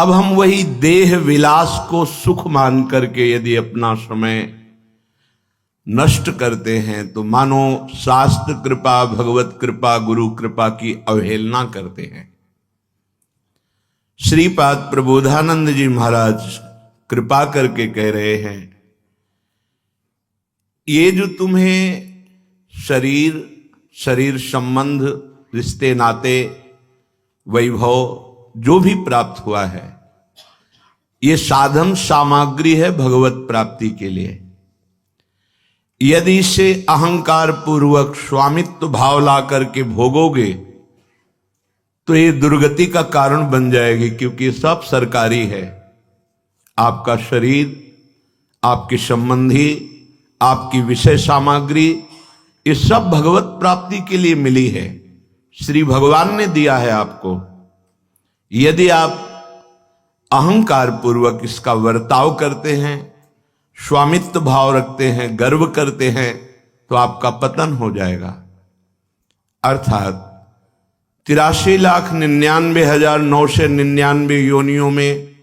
अब हम वही देह विलास को सुख मान करके यदि अपना समय नष्ट करते हैं तो मानो शास्त्र कृपा, भगवत कृपा, गुरु कृपा की अवहेलना करते हैं। श्रीपाद प्रबोधानंद जी महाराज कृपा करके कह रहे हैं, ये जो तुम्हें शरीर संबंध, रिश्ते नाते, वैभव जो भी प्राप्त हुआ है, ये साधन सामग्री है भगवत प्राप्ति के लिए। यदि इसे अहंकार पूर्वक स्वामित्व भाव ला करके भोगोगे तो ये दुर्गति का कारण बन जाएगी, क्योंकि सब सरकारी है। आपका शरीर, आपके संबंधी, आपकी विषय सामग्री, ये सब भगवत प्राप्ति के लिए मिली है, श्री भगवान ने दिया है आपको। यदि आप अहंकार पूर्वक इसका वर्ताव करते हैं, स्वामित्व भाव रखते हैं, गर्व करते हैं, तो आपका पतन हो जाएगा। अर्थात 83,99,999 योनियों में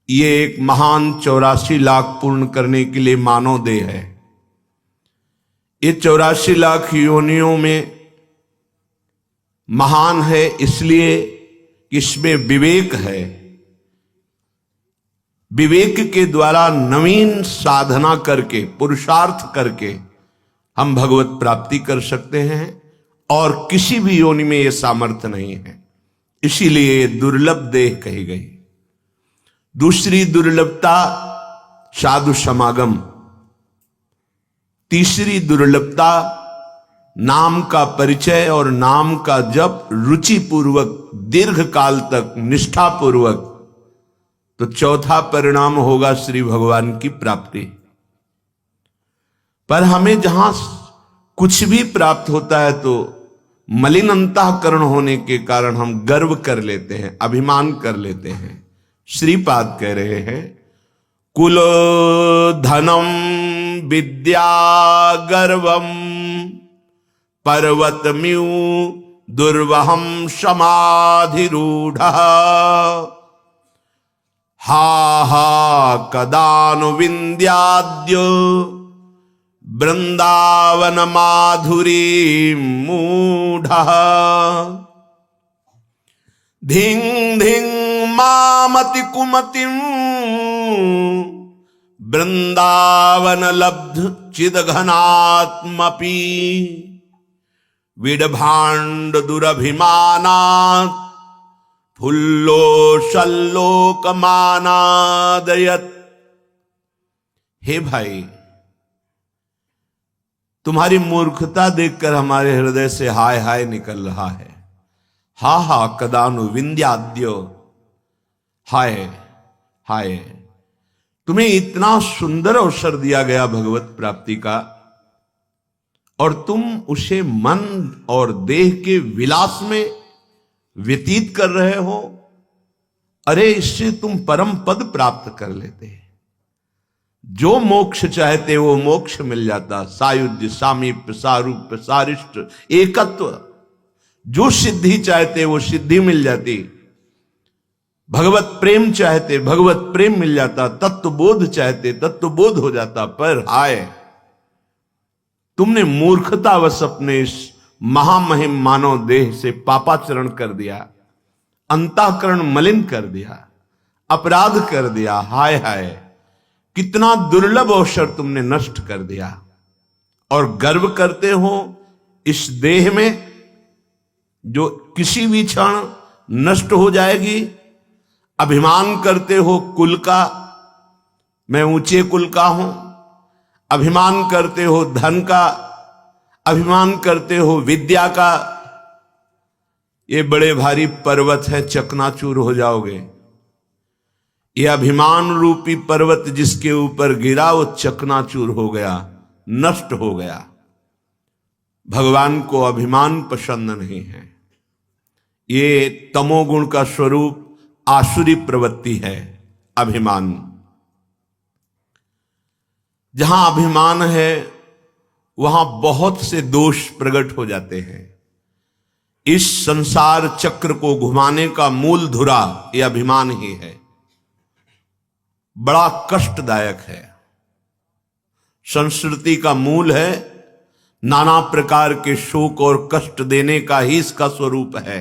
ये एक महान 84 लाख पूर्ण करने के लिए मानव देह है। ये 84 लाख योनियों में महान है इसलिए इसमें विवेक है। विवेक के द्वारा नवीन साधना करके, पुरुषार्थ करके हम भगवत प्राप्ति कर सकते हैं, और किसी भी योनि में यह सामर्थ्य नहीं है। इसीलिए दुर्लभ देह कही गई। दूसरी दुर्लभता साधु समागम, तीसरी दुर्लभता नाम का परिचय और नाम का जप रुचि पूर्वक, दीर्घ काल तक निष्ठा पूर्वक, तो चौथा परिणाम होगा श्री भगवान की प्राप्ति। पर हमें जहां कुछ भी प्राप्त होता है तो मलिन अंतःकरण होने के कारण हम गर्व कर लेते हैं, अभिमान कर लेते हैं। श्रीपाद कह रहे हैं, कुल धनम विद्या गर्वम पर्वतम्यू दुर्वहम समाधिरूढ़ हा हा कदानु विंध्याद्य वृंदावन माधुरी मूढ़ धिंग धिंग मामति कुमतिम वृंदावन लब्ध चिदघनात्मपि विडभाण्ड दुरभिमानात् फुल्लो शल्लोकमानादयत्। हे भाई, तुम्हारी मूर्खता देखकर हमारे हृदय से हाय हाय निकल रहा है। हा हा कदानु विंध्याद्यो, हाय हाय, तुम्हें इतना सुंदर अवसर दिया गया भगवत प्राप्ति का, और तुम उसे मन और देह के विलास में व्यतीत कर रहे हो। अरे, इससे तुम परम पद प्राप्त कर लेते। जो मोक्ष चाहते वो मोक्ष मिल जाता। सायुज्य, सामीप्य, सारूप्य, सारिष्ट, एकत्व, जो सिद्धि चाहते वो सिद्धि मिल जाती। भगवत प्रेम चाहते भगवत प्रेम मिल जाता। तत्व बोध चाहते तत्व बोध हो जाता। पर हाय, तुमने मूर्खतावश अपने इस महामहिम मानव देह से पापाचरण कर दिया, अंतःकरण मलिन कर दिया, अपराध कर दिया। हाय हाय, कितना दुर्लभ अवसर तुमने नष्ट कर दिया। और गर्व करते हो इस देह में जो किसी भी क्षण नष्ट हो जाएगी। अभिमान करते हो कुल का, मैं ऊंचे कुल का हूं। अभिमान करते हो धन का, अभिमान करते हो विद्या का। ये बड़े भारी पर्वत है, चकनाचूर हो जाओगे। ये अभिमान रूपी पर्वत जिसके ऊपर गिरा वो चकनाचूर हो गया, नष्ट हो गया। भगवान को अभिमान पसंद नहीं है। ये तमोगुण का स्वरूप आसुरी प्रवृत्ति है, अभिमान। जहां अभिमान है वहां बहुत से दोष प्रकट हो जाते हैं। इस संसार चक्र को घुमाने का मूल धुरा यह अभिमान ही है। बड़ा कष्टदायक है। संस्कृति का मूल है, नाना प्रकार के शोक और कष्ट देने का ही इसका स्वरूप है।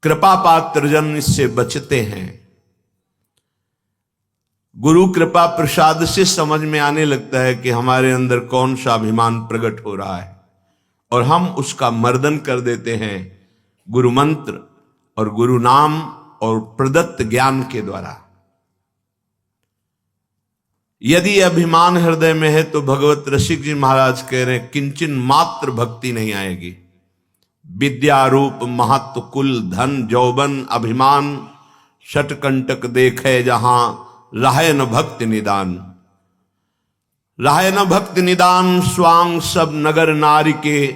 कृपा पात्र जन इससे बचते हैं। गुरु कृपा प्रसाद से समझ में आने लगता है कि हमारे अंदर कौन सा अभिमान प्रकट हो रहा है, और हम उसका मर्दन कर देते हैं गुरु मंत्र और गुरु नाम और प्रदत्त ज्ञान के द्वारा। यदि अभिमान हृदय में है तो भगवत रसिक जी महाराज कह रहे हैं किंचन मात्र भक्ति नहीं आएगी। विद्या रूप महत्व कुल धन जौबन अभिमान षटकंटक देखे जहां राहे न भक्ति निदान। राहे न भक्ति निदान स्वांग सब नगर नारी के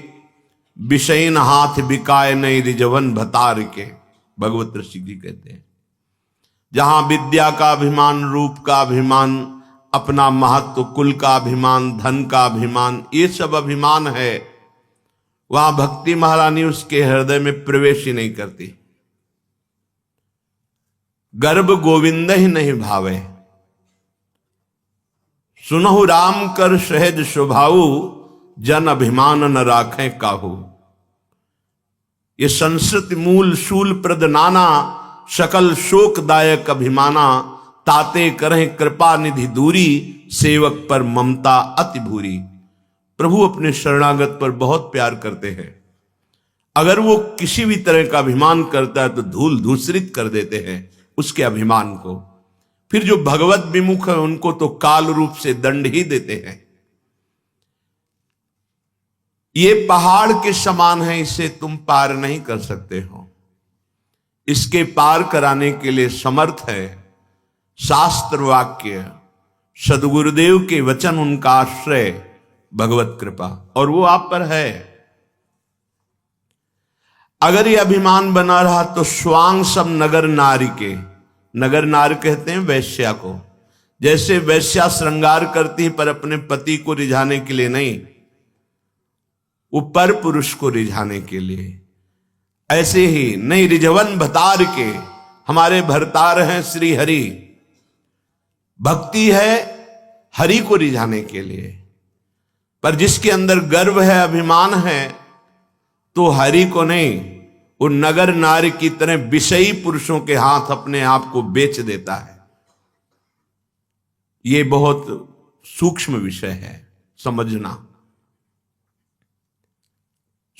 विषयन हाथ बिकाए नहीं रिजवन भतार के। भगवत रसिक जी कहते हैं जहां विद्या का अभिमान, रूप का अभिमान, अपना महत्व, कुल का अभिमान, धन का अभिमान, ये सब अभिमान है, वहां भक्ति महारानी उसके हृदय में प्रवेश ही नहीं करती। गर्भ गोविंद ही नहीं भावे, सुनहु राम कर सहज स्वभाऊ, जन अभिमान न राखें काहू। ये संस्कृत मूल शूल प्रद नाना, सकल शोकदायक अभिमाना, ताते करें कृपा निधि दूरी, सेवक पर ममता अति भूरी। प्रभु अपने शरणागत पर बहुत प्यार करते हैं। अगर वो किसी भी तरह का अभिमान करता है तो धूल धूसरित कर देते हैं उसके अभिमान को। फिर जो भगवत विमुख है उनको तो काल रूप से दंड ही देते हैं। ये पहाड़ के समान है, इसे तुम पार नहीं कर सकते हो। इसके पार कराने के लिए समर्थ है शास्त्र वाक्य, सदगुरुदेव के वचन, उनका आश्रय भगवत कृपा, और वो आप पर है। अगर ये अभिमान बना रहा तो स्वांग सब नगर नारी के, नगर नार कहते हैं वैश्या को। जैसे वैश्या श्रृंगार करती है पर अपने पति को रिझाने के लिए नहीं, वो पर पुरुष को रिझाने के लिए, ऐसे ही नहीं रिझवन भतार के, हमारे भरतार हैं श्री हरि। भक्ति है हरि को रिझाने के लिए, पर जिसके अंदर गर्व है, अभिमान है, तो हरि को नहीं, वो नगर नारी की तरह विषयी पुरुषों के हाथ अपने आप को बेच देता है। ये बहुत सूक्ष्म विषय है समझना।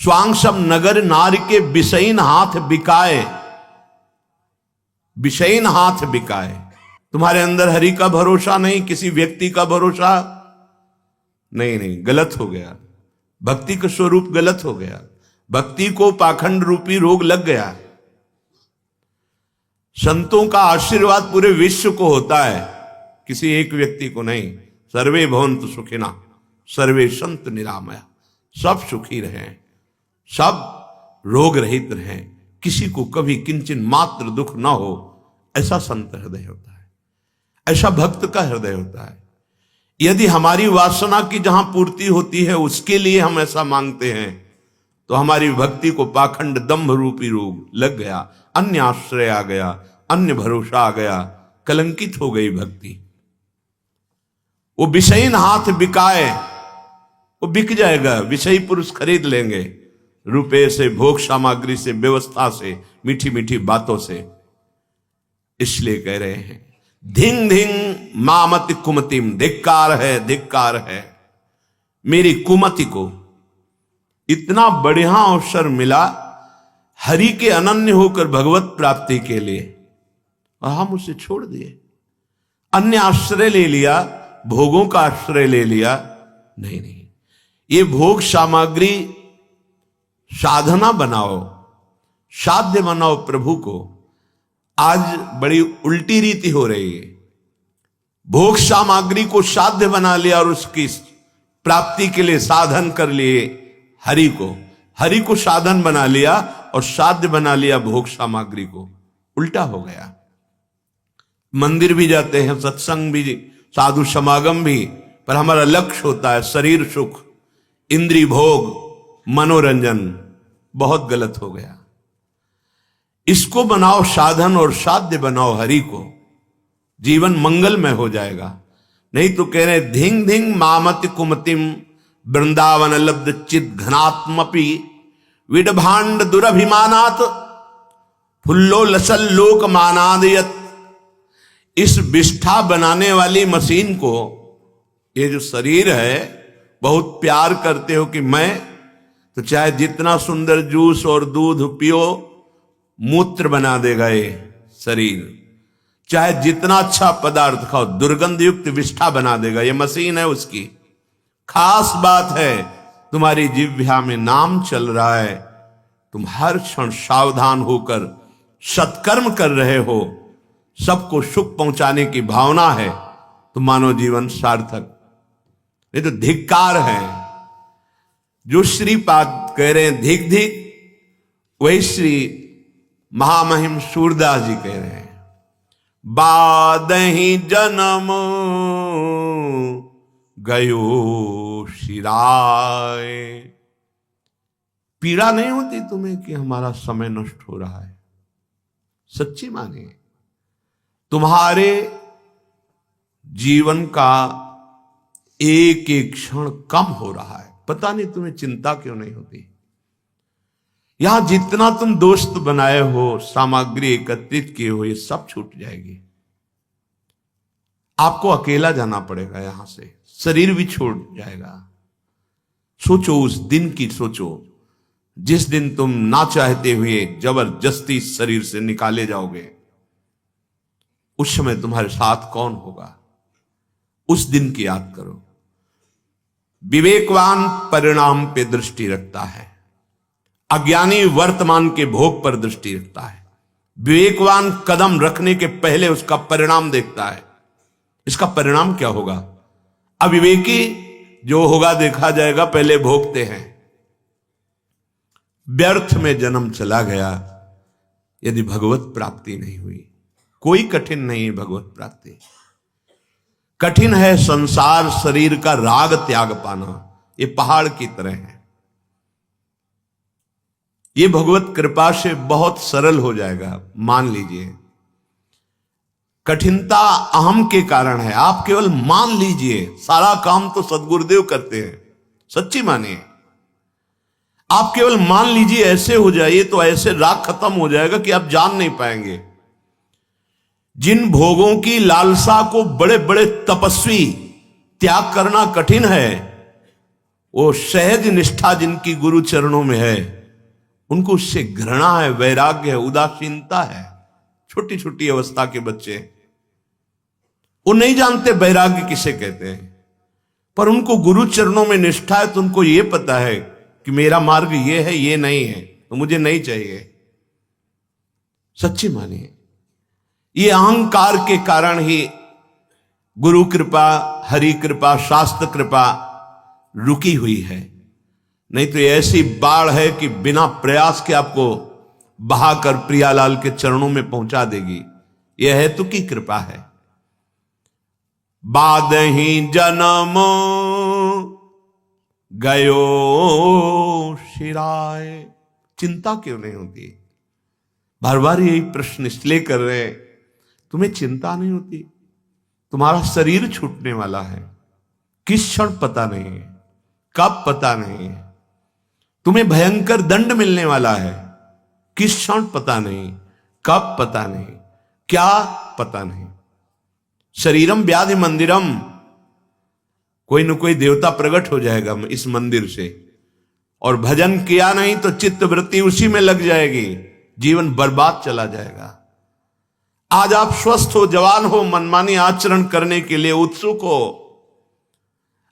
स्वांग सब नगर नारी के विषयीन हाथ बिकाए, विषयीन हाथ बिकाए। तुम्हारे अंदर हरि का भरोसा नहीं, किसी व्यक्ति का भरोसा नहीं, नहीं, गलत हो गया। भक्ति का स्वरूप गलत हो गया। भक्ति को पाखंड रूपी रोग लग गया। संतों का आशीर्वाद पूरे विश्व को होता है, किसी एक व्यक्ति को नहीं। सर्वे भवन्तु सुखिनः, सर्वे सन्तु निरामया। सब सुखी रहें, सब रोग रहित रहें, किसी को कभी किंचन मात्र दुख ना हो, ऐसा संत हृदय होता है, ऐसा भक्त का हृदय होता है। यदि हमारी वासना की जहां पूर्ति होती है उसके लिए हम ऐसा मांगते हैं, तो हमारी भक्ति को पाखंड दंभ रूपी रोग लग गया, अन्य आश्रय आ गया, अन्य भरोसा आ गया, कलंकित हो गई भक्ति। वो विषयीन हाथ बिकाए, वो बिक जाएगा, विषयी पुरुष खरीद लेंगे, रुपए से, भोग सामग्री से, व्यवस्था से, मीठी मीठी बातों से। इसलिए कह रहे हैं धिंग धिंग मामति कुमतिम, धिक्कार है, धिक्कार है मेरी कुमति को। इतना बढ़िया अवसर मिला हरि के अनन्य होकर भगवत प्राप्ति के लिए, और हम उसे छोड़ दिए, अन्य आश्रय ले लिया, भोगों का आश्रय ले लिया। नहीं नहीं, ये भोग सामग्री साधना बनाओ, साध्य बनाओ प्रभु को। आज बड़ी उल्टी रीति हो रही है। भोग सामग्री को साध्य बना लिया और उसकी प्राप्ति के लिए साधन कर लिए हरि को, हरि को साधन बना लिया और साध्य बना लिया भोग सामग्री को। उल्टा हो गया। मंदिर भी जाते हैं, सत्संग भी, साधु समागम भी, पर हमारा लक्ष्य होता है शरीर सुख, इंद्रिय भोग, मनोरंजन, बहुत गलत हो गया। इसको बनाओ साधन और साध्य बनाओ हरि को, जीवन मंगलमय हो जाएगा। नहीं तो कह रहे धिंग धिंग मामति कुमतिम वृंदावन लब्ध चित घनात्मपि विडभांड दुरभिमानात फुल्लो लसल लोक मानादयत। इस विष्ठा बनाने वाली मशीन को, ये जो शरीर है, बहुत प्यार करते हो कि मैं तो चाहे जितना सुंदर जूस और दूध पियो, मूत्र बना देगा ये शरीर। चाहे जितना अच्छा पदार्थ खाओ, दुर्गंध युक्त विष्ठा बना देगा। ये मशीन है उसकी। खास बात है तुम्हारी जिह्वा में नाम चल रहा है, तुम हर क्षण सावधान होकर सत्कर्म कर रहे हो, सबको सुख पहुंचाने की भावना है, तो मानव जीवन सार्थक। नहीं तो धिक्कार है। जो श्रीपाद कह रहे हैं धिक धिक, वही श्री महामहिम सूरदास जी कह रहे हैं बादहि जन्म गयो शिराय। पीड़ा नहीं होती तुम्हें कि हमारा समय नष्ट हो रहा है? सच्ची माने तुम्हारे जीवन का एक एक क्षण कम हो रहा है, पता नहीं तुम्हें चिंता क्यों नहीं होती। यहां जितना तुम दोस्त बनाए हो, सामग्री एकत्रित किए हो, ये सब छूट जाएगी। आपको अकेला जाना पड़ेगा यहां से, शरीर भी छूट जाएगा। सोचो उस दिन की, सोचो जिस दिन तुम ना चाहते हुए जबरदस्ती शरीर से निकाले जाओगे। उस समय तुम्हारे साथ कौन होगा, उस दिन की याद करो। विवेकवान परिणाम पे दृष्टि रखता है, अज्ञानी वर्तमान के भोग पर दृष्टि रखता है। विवेकवान कदम रखने के पहले उसका परिणाम देखता है, इसका परिणाम क्या होगा। अविवेकी जो होगा देखा जाएगा, पहले भोगते हैं। व्यर्थ में जन्म चला गया यदि भगवत प्राप्ति नहीं हुई। कोई कठिन नहीं है भगवत प्राप्ति, कठिन है संसार शरीर का राग त्याग पाना। ये पहाड़ की तरह है, ये भगवत कृपा से बहुत सरल हो जाएगा। मान लीजिए कठिनता अहम के कारण है, आप केवल मान लीजिए। सारा काम तो सदगुरुदेव करते हैं, सच्ची मानिए। आप केवल मान लीजिए, ऐसे हो जाइए तो ऐसे राग खत्म हो जाएगा कि आप जान नहीं पाएंगे। जिन भोगों की लालसा को बड़े बड़े तपस्वी त्याग करना कठिन है, वो सहज निष्ठा जिनकी गुरु चरणों में है, उनको उससे घृणा है, वैराग्य है, उदासीनता है। छोटी छोटी अवस्था के बच्चे, वो नहीं जानते वैराग्य किसे कहते हैं, पर उनको गुरु चरणों में निष्ठा है, तो उनको ये पता है कि मेरा मार्ग ये है, ये नहीं है, तो मुझे नहीं चाहिए। सच्ची मानिए, ये अहंकार के कारण ही गुरु कृपा, हरि कृपा, शास्त्र कृपा रुकी हुई है। नहीं तो ये ऐसी बाढ़ है कि बिना प्रयास के आपको बहाकर प्रियालाल के चरणों में पहुंचा देगी। यह हेतु की कृपा है। बादहि जन्म गयो शिराय। चिंता क्यों नहीं होती? बार बार यही प्रश्न इसलिए कर रहे हैं, तुम्हें चिंता नहीं होती? तुम्हारा शरीर छूटने वाला है, किस क्षण पता नहीं है, कब पता नहीं है। तुम्हें भयंकर दंड मिलने वाला है, किस क्षण पता नहीं, कब पता नहीं, क्या पता नहीं। शरीरम व्याधि मंदिरम, कोई न कोई देवता प्रकट हो जाएगा इस मंदिर से, और भजन किया नहीं तो चित्त वृत्ति उसी में लग जाएगी, जीवन बर्बाद चला जाएगा। आज आप स्वस्थ हो, जवान हो, मनमानी आचरण करने के लिए उत्सुक हो।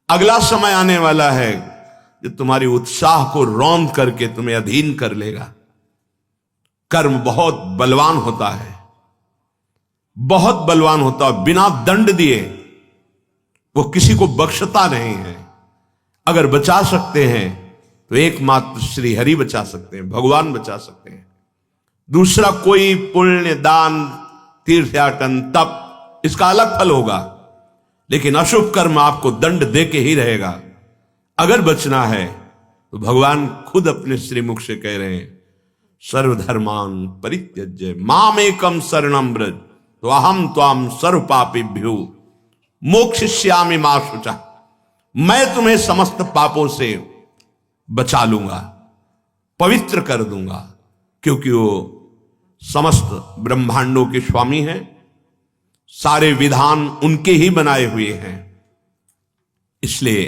अगला समय आने वाला है जो तुम्हारी उत्साह को रौंद करके तुम्हें अधीन कर लेगा। कर्म बहुत बलवान होता है, बहुत बलवान होता है, बिना दंड दिए वो किसी को बख्शता नहीं है। अगर बचा सकते हैं तो एकमात्र श्री हरि बचा सकते हैं, भगवान बचा सकते हैं। दूसरा कोई पुण्य, दान, तीर्थयाटन, तप, इसका अलग फल होगा, लेकिन अशुभ कर्म आपको दंड दे के ही रहेगा। अगर बचना है तो भगवान खुद अपने श्रीमुख से कह रहे हैं, सर्वधर्मान परित्यज्य मामेकम शरणम व्रज तो अहम त्वाम सर्व पापेभ्यो मोक्षयिष्यामि मा शुचः। मैं तुम्हें समस्त पापों से बचा लूंगा, पवित्र कर दूंगा, क्योंकि वो समस्त ब्रह्मांडों के स्वामी हैं, सारे विधान उनके ही बनाए हुए हैं। इसलिए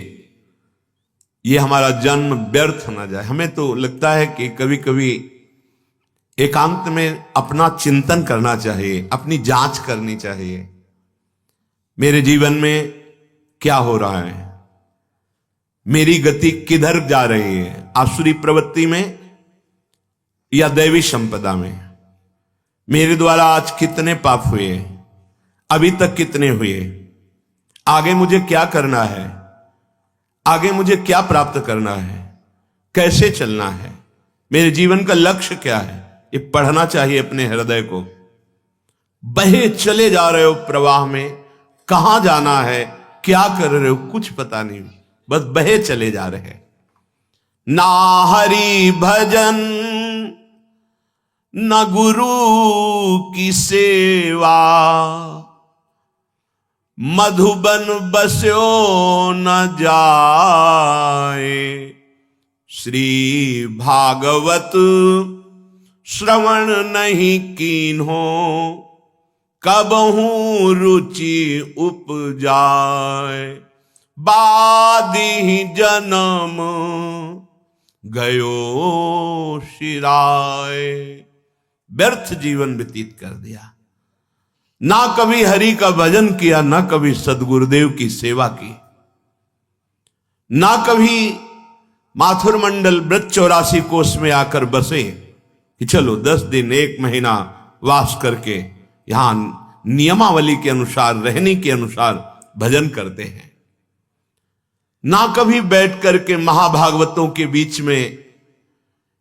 ये हमारा जन्म व्यर्थ ना जाए। हमें तो लगता है कि कभी कभी एकांत में अपना चिंतन करना चाहिए, अपनी जांच करनी चाहिए। मेरे जीवन में क्या हो रहा है, मेरी गति किधर जा रही है, आसुरी प्रवृत्ति में या दैवी संपदा में। मेरे द्वारा आज कितने पाप हुए, अभी तक कितने हुए, आगे मुझे क्या करना है, आगे मुझे क्या प्राप्त करना है, कैसे चलना है, मेरे जीवन का लक्ष्य क्या है। ये पढ़ना चाहिए अपने हृदय को। बहे चले जा रहे हो प्रवाह में, कहां जाना है, क्या कर रहे हो, कुछ पता नहीं, बस बहे चले जा रहे हैं। ना हरि भजन न गुरु की सेवा, मधुबन बस्यो न जाए। श्री भागवत श्रवण नहीं कीन्हो, कबहू रुचि उपजाए। बादी जन्म गयो शिराय। व्यर्थ जीवन व्यतीत कर दिया, ना कभी हरि का भजन किया, ना कभी सदगुरुदेव की सेवा की, ना कभी माथुर मंडल व्रत 84 कोष में आकर बसे कि चलो 10 दिन 1 महीना वास करके यहां नियमावली के अनुसार, रहने के अनुसार भजन करते हैं। ना कभी बैठ करके महाभागवतों के बीच में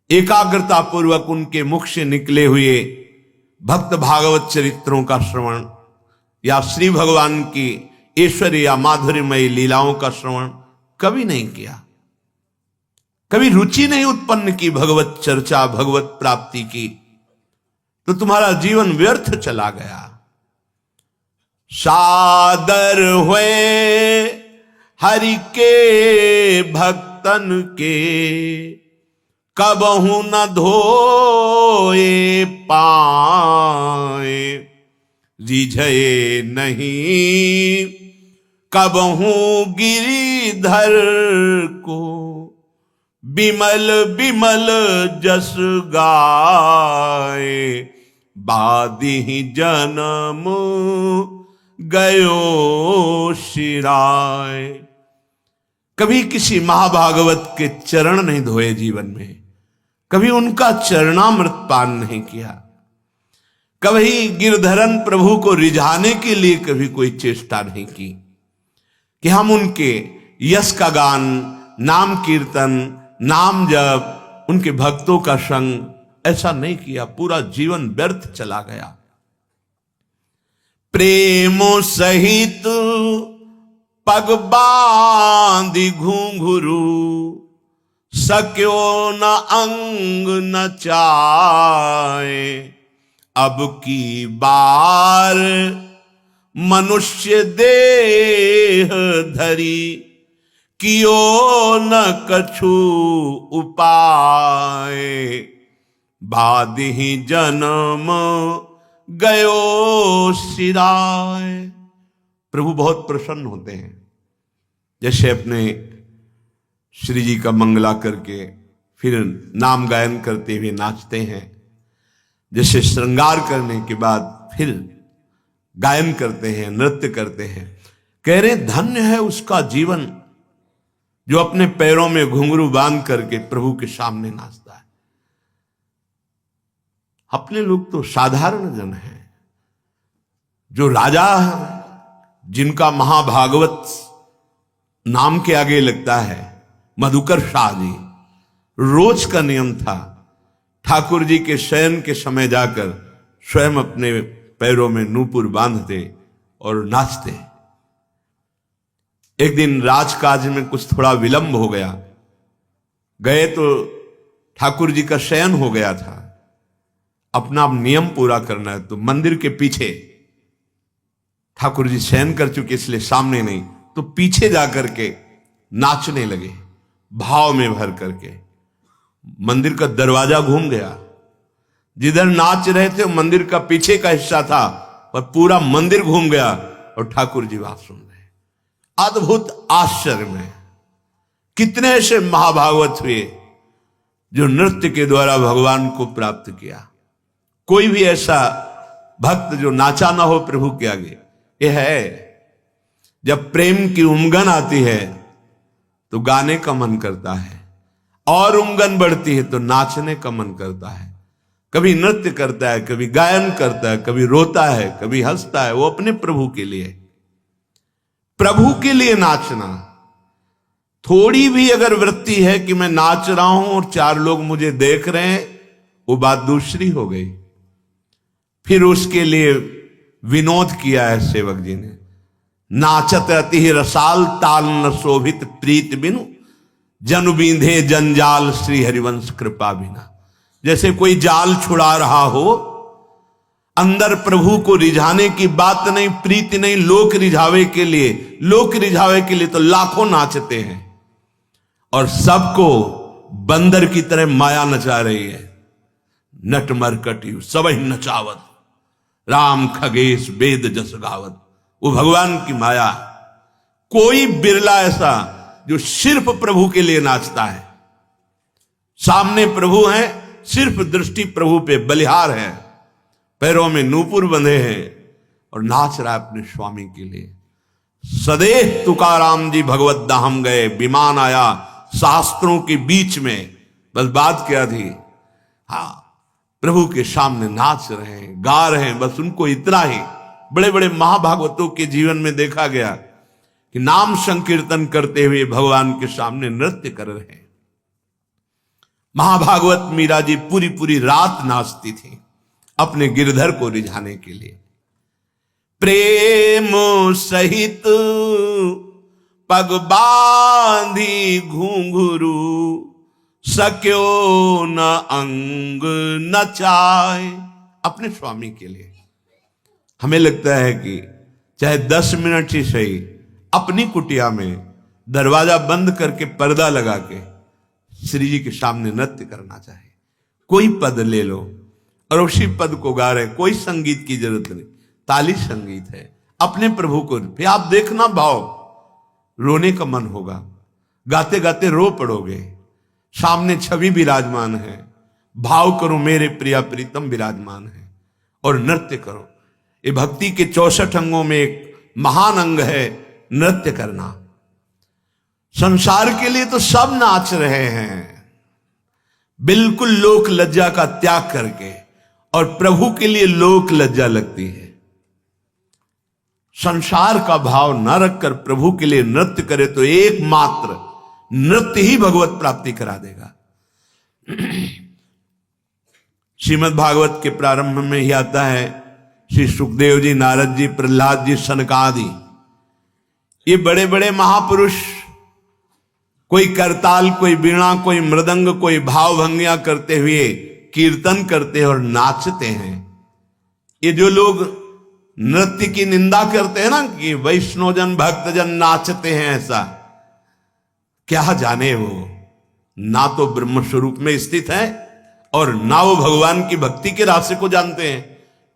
एकाग्रता पूर्वक उनके मुख से निकले हुए भक्त भागवत चरित्रों का श्रवण, या श्री भगवान की ऐश्वर्य या माधुर्यमयी लीलाओं का श्रवण कभी नहीं किया। कभी रुचि नहीं उत्पन्न की भगवत चर्चा, भगवत प्राप्ति की, तो तुम्हारा जीवन व्यर्थ चला गया। सादर हुए हरि के भक्तन के, कबहू न धोए पाए। रिझे नहीं कबहू गिरिधर को, बिमल बिमल जस गाए। बादी जन्म गयो शिराय। कभी किसी महाभागवत के चरण नहीं धोए जीवन में, कभी उनका चरणामृत पान नहीं किया, कभी गिरधरन प्रभु को रिझाने के लिए कभी कोई चेष्टा नहीं की कि हम उनके यश का गान, नाम कीर्तन, नाम जप, उनके भक्तों का संग, ऐसा नहीं किया। पूरा जीवन व्यर्थ चला गया। प्रेमो सहित पग बांधी घुंघरू, सक्यो न अंग न चाहे। अब की बार मनुष्य देह धरी, कियो न कछु उपाय। बादी जन्म गयो सिराय। प्रभु बहुत प्रसन्न होते हैं, जैसे अपने श्री जी का मंगला करके फिर नाम गायन करते हुए नाचते हैं, जैसे श्रृंगार करने के बाद फिर गायन करते हैं, नृत्य करते हैं। कह रहे धन्य है उसका जीवन जो अपने पैरों में घुंघरू बांध करके प्रभु के सामने नाचता है। अपने लोग तो साधारण जन हैं, जो राजा है, जिनका महाभागवत नाम के आगे लगता है, मधुकर शाह जी, रोज का नियम था ठाकुर जी के शयन के समय जाकर स्वयं अपने पैरों में नूपुर बांधते और नाचते। एक दिन राजकाज में कुछ थोड़ा विलंब हो गया, गए तो ठाकुर जी का शयन हो गया था, अपना नियम पूरा करना है, तो मंदिर के पीछे ठाकुर जी शयन कर चुके इसलिए सामने नहीं, तो पीछे जाकर के नाचने लगे भाव में भर करके। मंदिर का दरवाजा घूम गया, जिधर नाच रहे थे मंदिर का पीछे का हिस्सा था, पर पूरा मंदिर घूम गया और ठाकुर जी बात सुन रहे। अद्भुत आश्चर्य में कितने ऐसे महाभागवत हुए जो नृत्य के द्वारा भगवान को प्राप्त किया। कोई भी ऐसा भक्त जो नाचा ना हो प्रभु के आगे। यह है, जब प्रेम की उमंगन आती है तो गाने का मन करता है, और उमंगन बढ़ती है तो नाचने का मन करता है। कभी नृत्य करता है, कभी गायन करता है, कभी रोता है, कभी हंसता है, वो अपने प्रभु के लिए। प्रभु के लिए नाचना। थोड़ी भी अगर वृत्ति है कि मैं नाच रहा हूं और चार लोग मुझे देख रहे हैं, वो बात दूसरी हो गई। फिर उसके लिए विनोद किया है सेवक जी ने, नाचत अति रसाल ताल न शोभित प्रीत बिनु जनु बींधे जंजाल श्री हरिवंश कृपा बिना। जैसे कोई जाल छुड़ा रहा हो, अंदर प्रभु को रिझाने की बात नहीं, प्रीति नहीं, लोक रिझावे के लिए, लोक रिझावे के लिए तो लाखों नाचते हैं और सबको बंदर की तरह माया नचा रही है। नट मरकटी सबही नचावत राम खगेश वेद जस गावत। वो भगवान की माया। कोई बिरला ऐसा जो सिर्फ प्रभु के लिए नाचता है। सामने प्रभु हैं, सिर्फ दृष्टि प्रभु पे बलिहार है, पैरों में नूपुर बंधे हैं और नाच रहा है अपने स्वामी के लिए। सदैव तुकाराम जी भगवत धाम गए, विमान आया शास्त्रों के बीच में। बस बात क्या थी, हाँ प्रभु के सामने नाच रहे हैं, गा रहे हैं, बस उनको इतना ही। बड़े बड़े महाभागवतों के जीवन में देखा गया कि नाम संकीर्तन करते हुए भगवान के सामने नृत्य कर रहे हैं। महाभागवत मीरा जी पूरी पूरी रात नाचती थी अपने गिरधर को रिझाने के लिए। प्रेम सहित पग बांधी घुंघरू सक्यो न अंग नचाए। अपने स्वामी के लिए। हमें लगता है कि चाहे 10 मिनट ही सही अपनी कुटिया में दरवाजा बंद करके पर्दा लगा के श्री जी के सामने नृत्य करना चाहिए। कोई पद ले लो और उसी पद को गा रहे, कोई संगीत की जरूरत नहीं, ताली संगीत है। अपने प्रभु को फिर आप देखना भाव, रोने का मन होगा, गाते गाते रो पड़ोगे। सामने छवि विराजमान है, भाव करो मेरे प्रिया प्रीतम विराजमान है और नृत्य करो। ये भक्ति के 64 अंगों में एक महान अंग है नृत्य करना। संसार के लिए तो सब नाच रहे हैं बिल्कुल लोक लज्जा का त्याग करके, और प्रभु के लिए लोक लज्जा लगती है। संसार का भाव न रखकर प्रभु के लिए नृत्य करे तो एकमात्र नृत्य ही भगवत प्राप्ति करा देगा। श्रीमद् भागवत के प्रारंभ में ही आता है, श्री सुखदेव जी, नारद जी, प्रहलाद जी, सनकादि, ये बड़े बड़े महापुरुष, कोई करताल, कोई वीणा, कोई मृदंग, कोई भाव भंगियां करते हुए कीर्तन करते हैं और नाचते हैं। ये जो लोग नृत्य की निंदा करते हैं ना कि वैष्णोजन भक्तजन नाचते हैं, ऐसा क्या जाने वो ना तो ब्रह्म स्वरूप में स्थित है और ना वो भगवान की भक्ति के रास्ते को जानते हैं,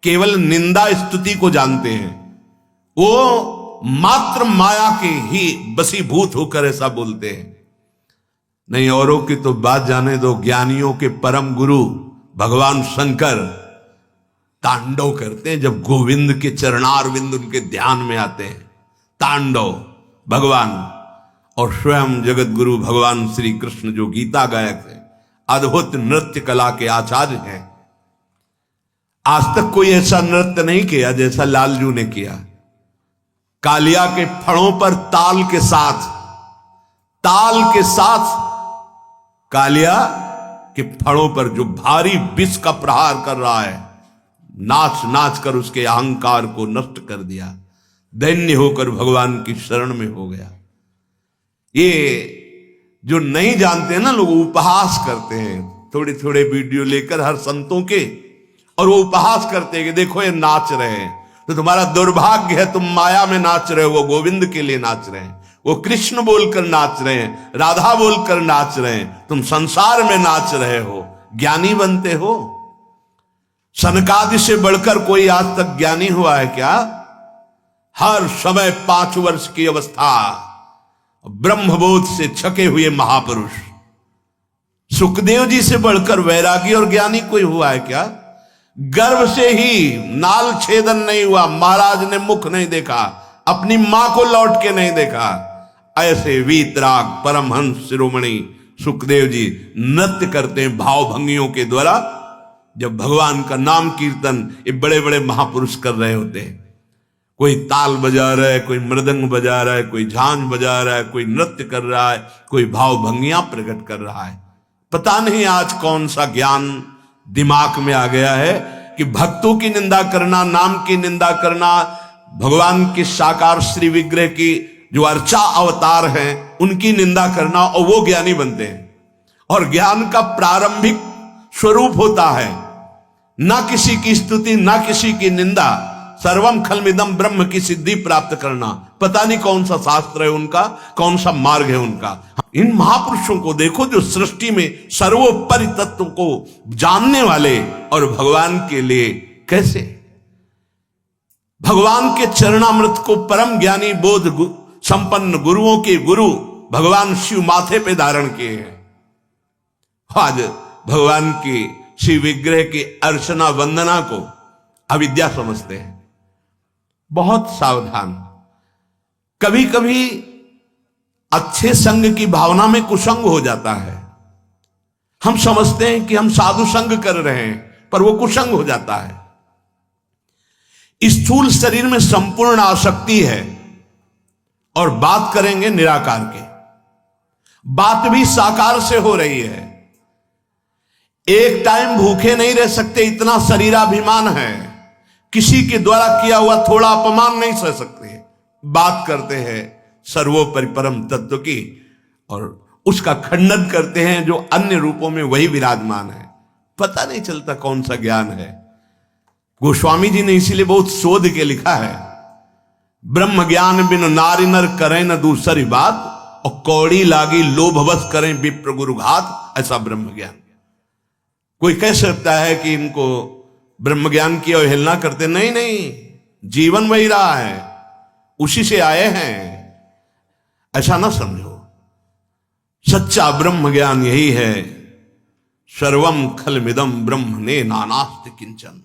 केवल निंदा स्तुति को जानते हैं। वो मात्र माया के ही बसीभूत होकर ऐसा बोलते हैं। नहीं, औरों की तो बात जाने दो। ज्ञानियों के परम गुरु भगवान शंकर तांडव करते हैं जब गोविंद के चरणारविंद उनके ध्यान में आते हैं। तांडव भगवान, और स्वयं जगत गुरु भगवान श्री कृष्ण जो गीता गायक है, अद्भुत नृत्य कला के आचार्य हैं। आज तक कोई ऐसा नृत्य नहीं किया जैसा लालजू ने किया। कालिया के फणों पर ताल के साथ कालिया के फणों पर जो भारी विष का प्रहार कर रहा है, नाच नाच कर उसके अहंकार को नष्ट कर दिया। दैन्य होकर भगवान की शरण में हो गया। ये जो नहीं जानते हैं ना लोग, उपहास करते हैं, थोड़े थोड़े वीडियो लेकर हर संतों के, और वो उपहास करते हैं कि देखो ये नाच रहे हैं। तो तुम्हारा दुर्भाग्य है, तुम माया में नाच रहे हो, वो गोविंद के लिए नाच रहे हैं, वो कृष्ण बोलकर नाच रहे हैं, राधा बोलकर नाच रहे हैं, तुम संसार में नाच रहे हो, ज्ञानी बनते हो। सनकादि से बढ़कर कोई आज तक ज्ञानी हुआ है क्या? हर समय 5 वर्ष की अवस्था ब्रह्मबोध से छके हुए महापुरुष। सुखदेव जी से बढ़कर वैरागी और ज्ञानी कोई हुआ है क्या? गर्भ से ही नाल छेदन नहीं हुआ, महाराज ने मुख नहीं देखा, अपनी मां को लौट के नहीं देखा, ऐसे वीतराग परमहंस शिरोमणि सुखदेव जी नृत्य करते हैं भाव भंगियों के द्वारा। जब भगवान का नाम कीर्तन ये बड़े बड़े महापुरुष कर रहे होते हैं, कोई ताल बजा रहा है, कोई मृदंग बजा रहा है, कोई झांझ बजा रहा है, कोई नृत्य कर रहा है, कोई भाव भंगियां प्रकट कर रहा है। पता नहीं आज कौन सा ज्ञान दिमाग में आ गया है कि भक्तों की निंदा करना, नाम की निंदा करना, भगवान के साकार श्री विग्रह की जो अर्चा अवतार हैं उनकी निंदा करना, और वो ज्ञानी बनते हैं। और ज्ञान का प्रारंभिक स्वरूप होता है ना किसी की स्तुति, ना किसी की निंदा, सर्वम खलमिदम ब्रह्म की सिद्धि प्राप्त करना। पता नहीं कौन सा शास्त्र है उनका, कौन सा मार्ग है उनका। इन महापुरुषों को देखो जो सृष्टि में सर्वोपरि तत्व को जानने वाले, और भगवान के लिए कैसे भगवान के चरणामृत को परम ज्ञानी बोध संपन्न गुरुओं के गुरु भगवान शिव माथे पे धारण किए हैं। आज भगवान की शिव विग्रह की अर्चना वंदना को अविद्या समझते हैं। बहुत सावधान। कभी कभी अच्छे संग की भावना में कुसंग हो जाता है। हम समझते हैं कि हम साधु संग कर रहे हैं, पर वो कुसंग हो जाता है। स्थूल शरीर में संपूर्ण आसक्ति है, और बात करेंगे निराकार के। बात भी साकार से हो रही है। एक टाइम भूखे नहीं रह सकते, इतना शरीराभिमान है। किसी के द्वारा किया हुआ थोड़ा अपमान नहीं सह सकते। बात करते हैं सर्वोपरि परम तत्व की, और उसका खंडन करते हैं जो अन्य रूपों में वही विराजमान है। पता नहीं चलता कौन सा ज्ञान है। गोस्वामी जी ने इसीलिए बहुत शोध के लिखा है, ब्रह्म ज्ञान बिन नारी नर करें न दूसरी बात, और कौड़ी लागी लोभवश करें विप्र गुरुघात। ऐसा ब्रह्म ज्ञान। कोई कह सकता है कि इनको ब्रह्म ज्ञान की अवहेलना करते, नहीं नहीं, जीवन वही रहा है, उसी से आए हैं, ऐसा ना समझो। सच्चा ब्रह्म ज्ञान यही है, सर्वम खलमिदम ब्रह्म ने नानास्ति किंचन,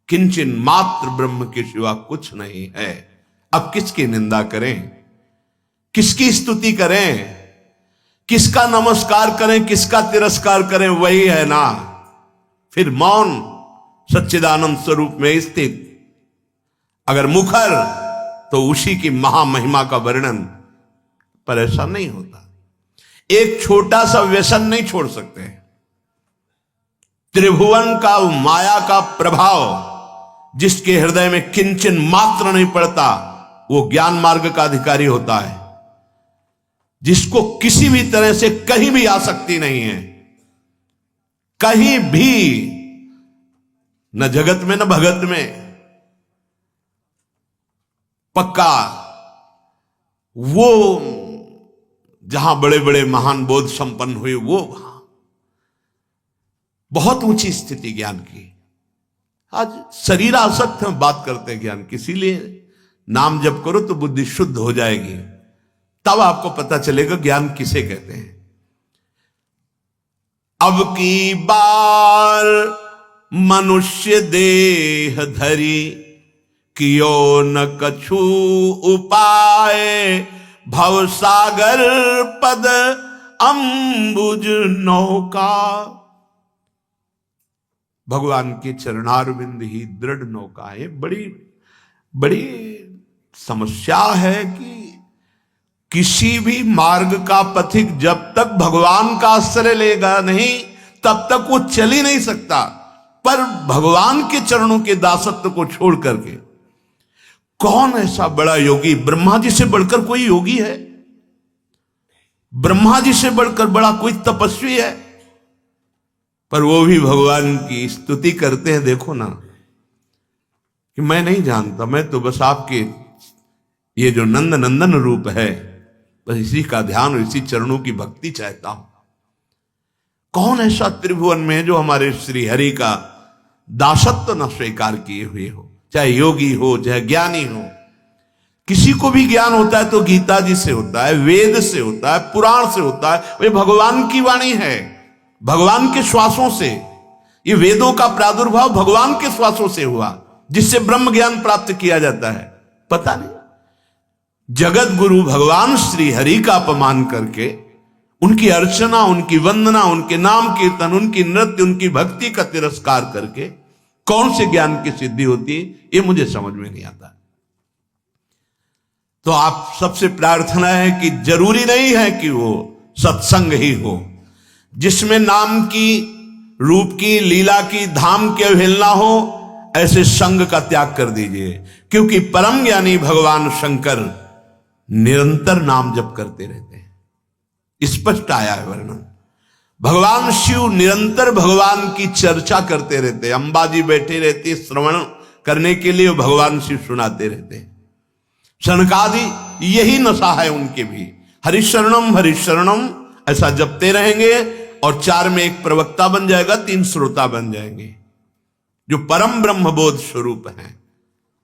किंचन मात्र ब्रह्म के सिवा कुछ नहीं है। अब किसकी निंदा करें, किसकी स्तुति करें, किसका नमस्कार करें, किसका तिरस्कार करें? वही है ना। फिर मौन सच्चिदानंद स्वरूप में स्थित, अगर मुखर तो उसी की महामहिमा का वर्णन। पर ऐसा नहीं होता। एक छोटा सा व्यसन नहीं छोड़ सकते। त्रिभुवन का माया का प्रभाव जिसके हृदय में किंचन मात्र नहीं पड़ता, वो ज्ञान मार्ग का अधिकारी होता है। जिसको किसी भी तरह से कहीं भी आसक्ति नहीं है, कहीं भी, न जगत में न भगत में, पक्का वो जहां बड़े बड़े महान बोध संपन्न हुए, वो वहां बहुत ऊंची स्थिति ज्ञान की। आज शरीर आसक्त में बात करते हैं ज्ञान की, इसीलिए नाम जप करो तो बुद्धि शुद्ध हो जाएगी, तब आपको पता चलेगा ज्ञान किसे कहते हैं। अब की बार मनुष्य देह धरी, कियो न कछु उपाय, भव सागर पद अंबुज नौका। भगवान के चरणारविंद ही दृढ़ नौका है। बड़ी बड़ी समस्या है कि किसी भी मार्ग का पथिक जब तक भगवान का आश्रय लेगा नहीं, तब तक वो चल ही नहीं सकता। पर भगवान के चरणों के दासत्व को छोड़ करके कौन ऐसा बड़ा योगी, ब्रह्मा जी से बढ़कर कोई योगी है? ब्रह्मा जी से बढ़कर बड़ा कोई तपस्वी है, पर वो भी भगवान की स्तुति करते हैं। देखो ना कि मैं नहीं जानता, मैं तो बस आपके ये जो नंद नंदन रूप है, बस इसी का ध्यान और इसी चरणों की भक्ति चाहता हूं। कौन ऐसा त्रिभुवन में है जो हमारे श्री हरि का दासत्व न स्वीकार किए हुए हो, चाहे योगी हो चाहे ज्ञानी हो। किसी को भी ज्ञान होता है तो गीता जी से होता है, वेद से होता है, पुराण से होता है। वे भगवान की वाणी है, भगवान के श्वासों से। ये वेदों का प्रादुर्भाव भगवान के श्वासों से हुआ, जिससे ब्रह्म ज्ञान प्राप्त किया जाता है। पता नहीं, जगत गुरु भगवान श्री हरि का अपमान करके, उनकी अर्चना, उनकी वंदना, उनके नाम कीर्तन, उनकी नृत्य, उनकी भक्ति का तिरस्कार करके कौन से ज्ञान की सिद्धि होती है, ये मुझे समझ में नहीं आता। तो आप सबसे प्रार्थना है कि जरूरी नहीं है कि वो सत्संग ही हो, जिसमें नाम की, रूप की, लीला की, धाम की अवहेलना हो, ऐसे संग का त्याग कर दीजिए। क्योंकि परम ज्ञानी भगवान शंकर निरंतर नाम जप करते रहते हैं, स्पष्ट आया है वर्णन। भगवान शिव निरंतर भगवान की चर्चा करते रहते हैं। अंबा जी बैठे रहते श्रवण करने के लिए, भगवान शिव सुनाते रहते हैं। सनकादि यही नशा है उनके भी, हरिशरणम हरिशरणम ऐसा जपते रहेंगे, और 4 में एक प्रवक्ता बन जाएगा, 3 श्रोता बन जाएंगे, जो परम ब्रह्म बोध स्वरूप है।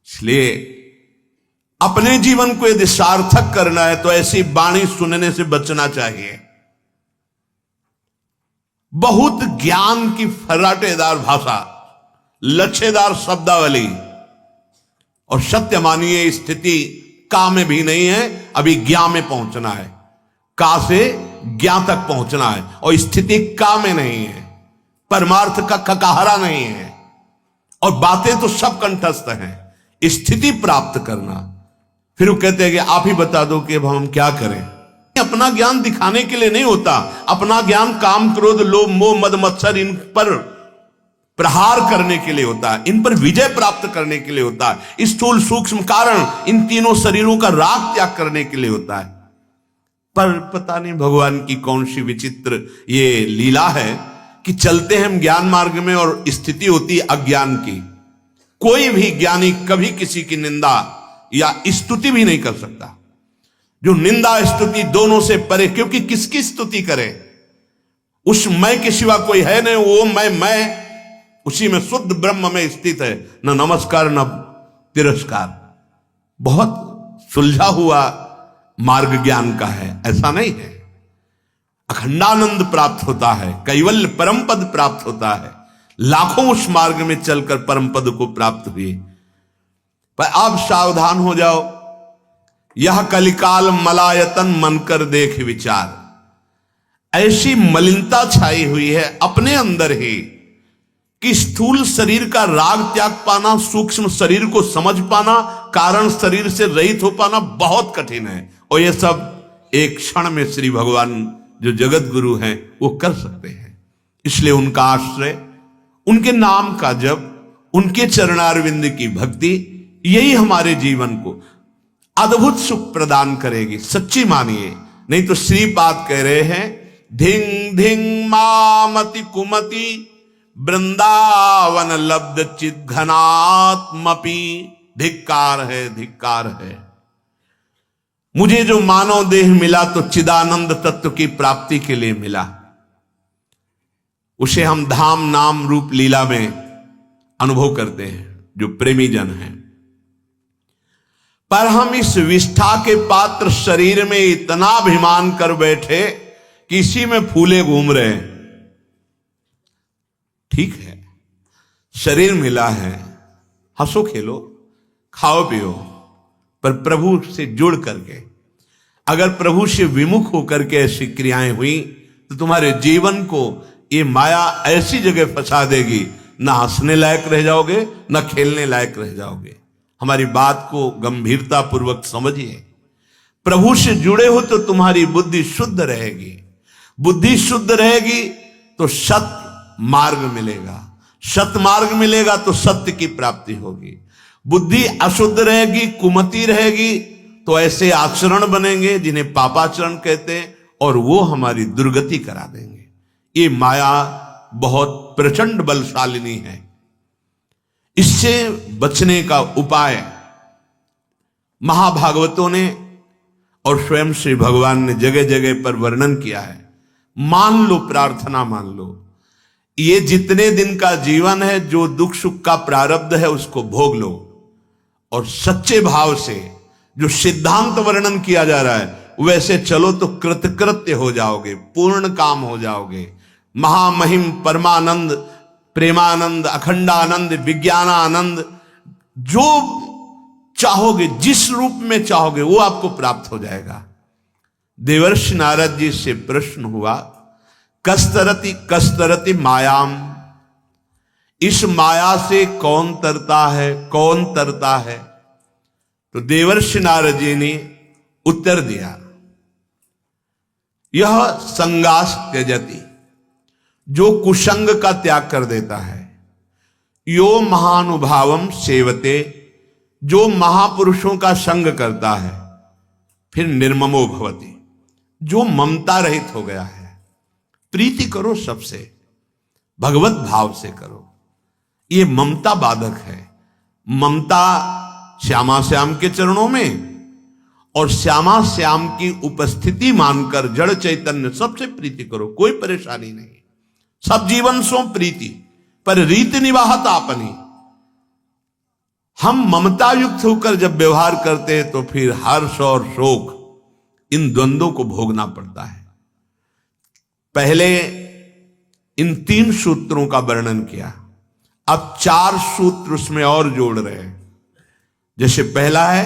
इसलिए अपने जीवन को यदि सार्थक करना है तो ऐसी वाणी सुनने से बचना चाहिए। बहुत ज्ञान की फर्राटेदार भाषा, लच्छेदार शब्दावली, और सत्य मानिए स्थिति का में भी नहीं है, अभी ज्ञा में पहुंचना है। का से ज्ञा तक पहुंचना है, और स्थिति का में नहीं है, परमार्थ का ककाहरा नहीं है, और बातें तो सब कंठस्थ हैं। स्थिति प्राप्त करना, फिर वो कहते हैं कि आप ही बता दो कि अब हम क्या करें। अपना ज्ञान दिखाने के लिए नहीं होता, अपना ज्ञान काम, क्रोध, लोभ, मोह, मद, मत्सर, इन पर प्रहार करने के लिए होता है, इन पर विजय प्राप्त करने के लिए होता है। स्थूल सूक्ष्म कारण, इन तीनों शरीरों का राग त्याग करने के लिए होता है। पर पता नहीं भगवान की कौन सी विचित्र ये लीला है कि चलते हैं हम ज्ञान मार्ग में और स्थिति होती है अज्ञान की। कोई भी ज्ञानी कभी किसी की निंदा या स्तुति भी नहीं कर सकता, जो निंदा स्तुति दोनों से परे। क्योंकि किसकी स्तुति करे, उस मैं के सिवा कोई है नहीं। वो मैं उसी में शुद्ध ब्रह्म में स्थित है, न नमस्कार न तिरस्कार। बहुत सुलझा हुआ मार्ग ज्ञान का है, ऐसा नहीं है। अखंडानंद प्राप्त होता है, कैवल्य परम पद प्राप्त होता है। लाखों उस मार्ग में चलकर परम पद को प्राप्त हुए। पर अब सावधान हो जाओ, यह कलिकाल मलायतन मन कर देख विचार। ऐसी मलिनता छाई हुई है अपने अंदर ही कि स्थूल शरीर का राग त्याग पाना, सूक्ष्म शरीर को समझ पाना, कारण शरीर से रहित हो पाना बहुत कठिन है। और ये सब एक क्षण में श्री भगवान जो जगत गुरु हैं वो कर सकते हैं। इसलिए उनका आश्रय, उनके नाम का जप, उनके चरणारविंद की भक्ति, यही हमारे जीवन को अद्भुत सुख प्रदान करेगी। सच्ची मानिए, नहीं तो श्रीपाद कह रहे हैं, धिंग धिंग मामति कुमति वृंदावन लब्ध चित घनात्मपि। धिक्कार है, धिक्कार है। मुझे जो मानव देह मिला तो चिदानंद तत्व की प्राप्ति के लिए मिला। उसे हम धाम नाम रूप लीला में अनुभव करते हैं जो प्रेमी जन हैं। पर हम इस विष्ठा के पात्र शरीर में इतना अभिमान कर बैठे कि इसी में फूले घूम रहे हैं। ठीक है, शरीर मिला है, हंसो खेलो खाओ पियो, पर प्रभु से जुड़ करके, अगर प्रभु से विमुख होकर के ऐसी क्रियाएं हुई तो तुम्हारे जीवन को ये माया ऐसी जगह फंसा देगी, ना हंसने लायक रह जाओगे, ना खेलने लायक रह जाओगे। हमारी बात को गंभीरता पूर्वक समझिए। प्रभु से जुड़े हो तो तुम्हारी बुद्धि शुद्ध रहेगी। बुद्धि शुद्ध रहेगी तो सत मार्ग मिलेगा, सत मार्ग मिलेगा तो सत्य की प्राप्ति होगी। बुद्धि अशुद्ध रहेगी, कुमति रहेगी, तो ऐसे आचरण बनेंगे जिन्हें पापाचरण कहते हैं, और वो हमारी दुर्गति करा देंगे। ये माया बहुत प्रचंड बलशालिनी है। इससे बचने का उपाय महाभागवतों ने और स्वयं श्री भगवान ने जगह जगह पर वर्णन किया है। मान लो, प्रार्थना मान लो, ये जितने दिन का जीवन है, जो दुख सुख का प्रारब्ध है उसको भोग लो, और सच्चे भाव से जो सिद्धांत वर्णन किया जा रहा है वैसे चलो तो कृतकृत्य हो जाओगे, पूर्ण काम हो जाओगे। महामहिम परमानंद, प्रेमानंद, अखंडानंद, विज्ञानानंद, जो चाहोगे, जिस रूप में चाहोगे वो आपको प्राप्त हो जाएगा। देवर्षि नारद जी से प्रश्न हुआ, कस्तरति कस्तरति मायाम, इस माया से कौन तरता है, कौन तरता है? तो देवर्षि नारद जी ने उत्तर दिया, यह संगास त्यजति, जो कुसंग का त्याग कर देता है, यो महानुभावम सेवते, जो महापुरुषों का संग करता है, फिर निर्ममो भवति, जो ममता रहित हो गया है। प्रीति करो सबसे, भगवत भाव से करो। ये ममता बाधक है। ममता श्यामा श्याम के चरणों में और श्यामा श्याम की उपस्थिति मानकर जड़ चैतन्य सबसे प्रीति करो, कोई परेशानी नहीं। सब जीवन सो प्रीति, पर रीति निवाहत आपनी। हम ममता युक्त होकर जब व्यवहार करते हैं तो फिर हर्ष और शोक, इन द्वंद्वों को भोगना पड़ता है। पहले इन 3 सूत्रों का वर्णन किया, अब 4 सूत्र उसमें और जोड़ रहे हैं। जैसे पहला है,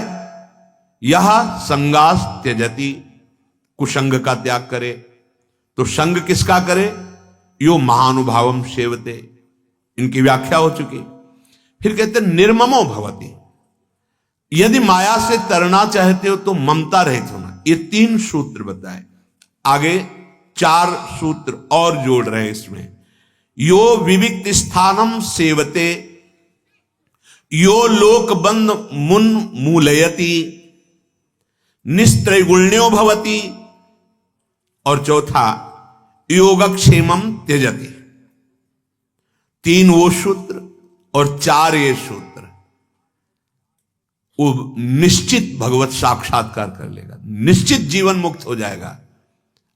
यह संगास त्यजति, कुसंग का त्याग करे। तो संग किसका करे? यो महानुभावम सेवते, इनकी व्याख्या हो चुकी। फिर कहते निर्ममो भवति, यदि माया से तरना चाहते हो तो ममता रहित होना। ये 3 सूत्र बताए, आगे 4 सूत्र और जोड़ रहे हैं इसमें। यो विविक्त स्थानम सेवते, यो लोकबंध मुन मूलयति, निस्त्रैगुण्यो भवति, और चौथा योगक्षेमम त्यजति। 3 वो सूत्र और 4 ये सूत्र, वो निश्चित भगवत साक्षात्कार कर लेगा, निश्चित जीवन मुक्त हो जाएगा।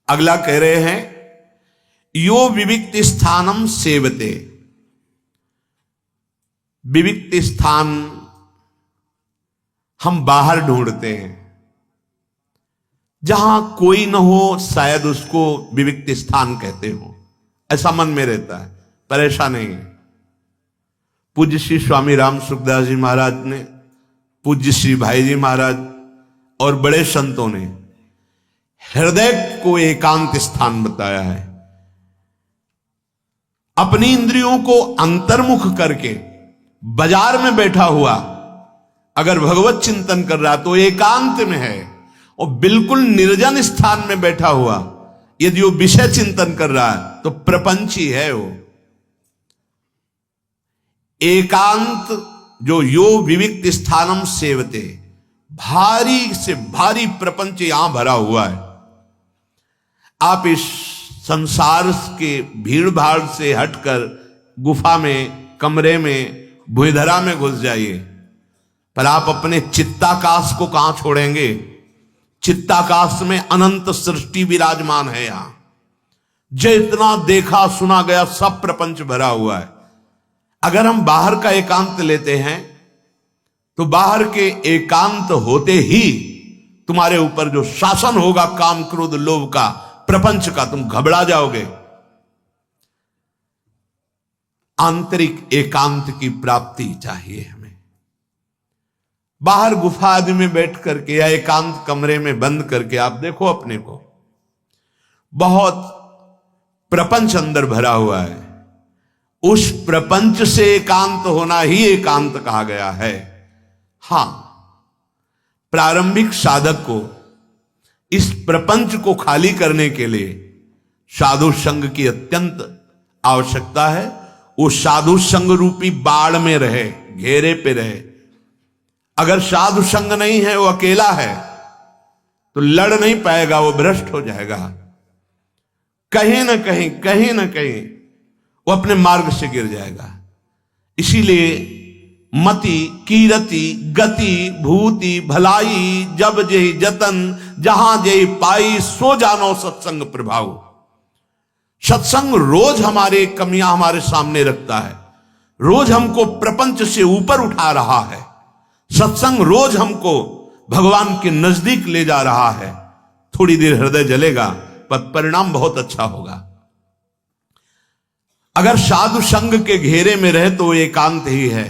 अगला कह रहे हैं, यो विविक्त स्थानम सेवते। विविक्त स्थान हम बाहर ढूंढते हैं, जहां कोई न हो, शायद उसको विविक्त स्थान कहते हो, ऐसा मन में रहता है, पर ऐसा नहीं है। पूज्य श्री स्वामी राम सुखदास जी महाराज ने, पूज्य श्री भाई जी महाराज और बड़े संतों ने हृदय को एकांत स्थान बताया है। अपनी इंद्रियों को अंतर्मुख करके बाजार में बैठा हुआ अगर भगवत चिंतन कर रहा तो एकांत में है, और बिल्कुल निर्जन स्थान में बैठा हुआ यदि वो विषय चिंतन कर रहा है तो प्रपंची है वो। एकांत जो यो विविक्त स्थानम सेवते, भारी से भारी प्रपंच यहां भरा हुआ है। आप इस संसार के भीड़ भाड़ से हटकर गुफा में, कमरे में, भूधरा में घुस जाइए, पर आप अपने चित्ताकाश को कहां छोड़ेंगे? चित्ताकाश में अनंत सृष्टि विराजमान है। यहां जितना देखा सुना गया सब प्रपंच भरा हुआ है। अगर हम बाहर का एकांत लेते हैं तो बाहर के एकांत होते ही तुम्हारे ऊपर जो शासन होगा काम क्रोध लोभ का, प्रपंच का, तुम घबरा जाओगे। आंतरिक एकांत की प्राप्ति चाहिए हमें। बाहर गुफा आदि में बैठ करके या एकांत कमरे में बंद करके आप देखो अपने को, बहुत प्रपंच अंदर भरा हुआ है। उस प्रपंच से एकांत होना ही एकांत कहा गया है। हां, प्रारंभिक साधक को इस प्रपंच को खाली करने के लिए साधु संग की अत्यंत आवश्यकता है। वो साधु संग रूपी बाड़ में रहे, घेरे पे रहे। अगर साधु संग नहीं है, वो अकेला है, तो लड़ नहीं पाएगा, वो भ्रष्ट हो जाएगा। कहीं ना कहीं वो अपने मार्ग से गिर जाएगा। इसीलिए मति कीरति गति भूति भलाई जब जेहि जतन जहां जेहि पाई सो जानो सत्संग प्रभाव। सत्संग रोज हमारे कमियां हमारे सामने रखता है, रोज हमको प्रपंच से ऊपर उठा रहा है। सत्संग रोज हमको भगवान के नजदीक ले जा रहा है। थोड़ी देर हृदय जलेगा पर परिणाम बहुत अच्छा होगा। अगर साधु संग के घेरे में रहे तो एकांत ही है।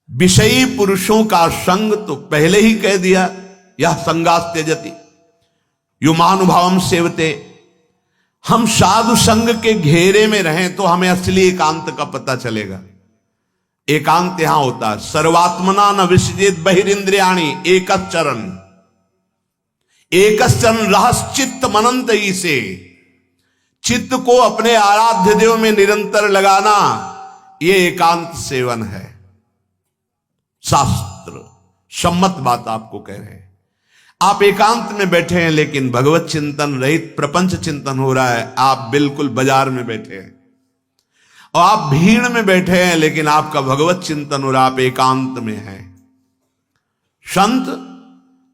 विषयी पुरुषों का संग तो पहले ही कह दिया, यह संगास त्यजति यो महानुभावम सेवते। हम साधु संग के घेरे में रहें तो हमें असली एकांत का पता चलेगा। एकांत यहां होता है सर्वात्मना न विसृजेत बहिरिंद्रियाणि एकश्चरण रहस्चित्त मनंत से। चित्त को अपने आराध्य देव में निरंतर लगाना, यह एकांत सेवन है। शास्त्र सम्मत बात आपको कह रहे हैं। आप एकांत में बैठे हैं लेकिन भगवत चिंतन रहित प्रपंच चिंतन हो रहा है। आप बिल्कुल बाजार में बैठे हैं और आप भीड़ में बैठे हैं लेकिन आपका भगवत चिंतन हो रहा, आप एकांत में हैं। संत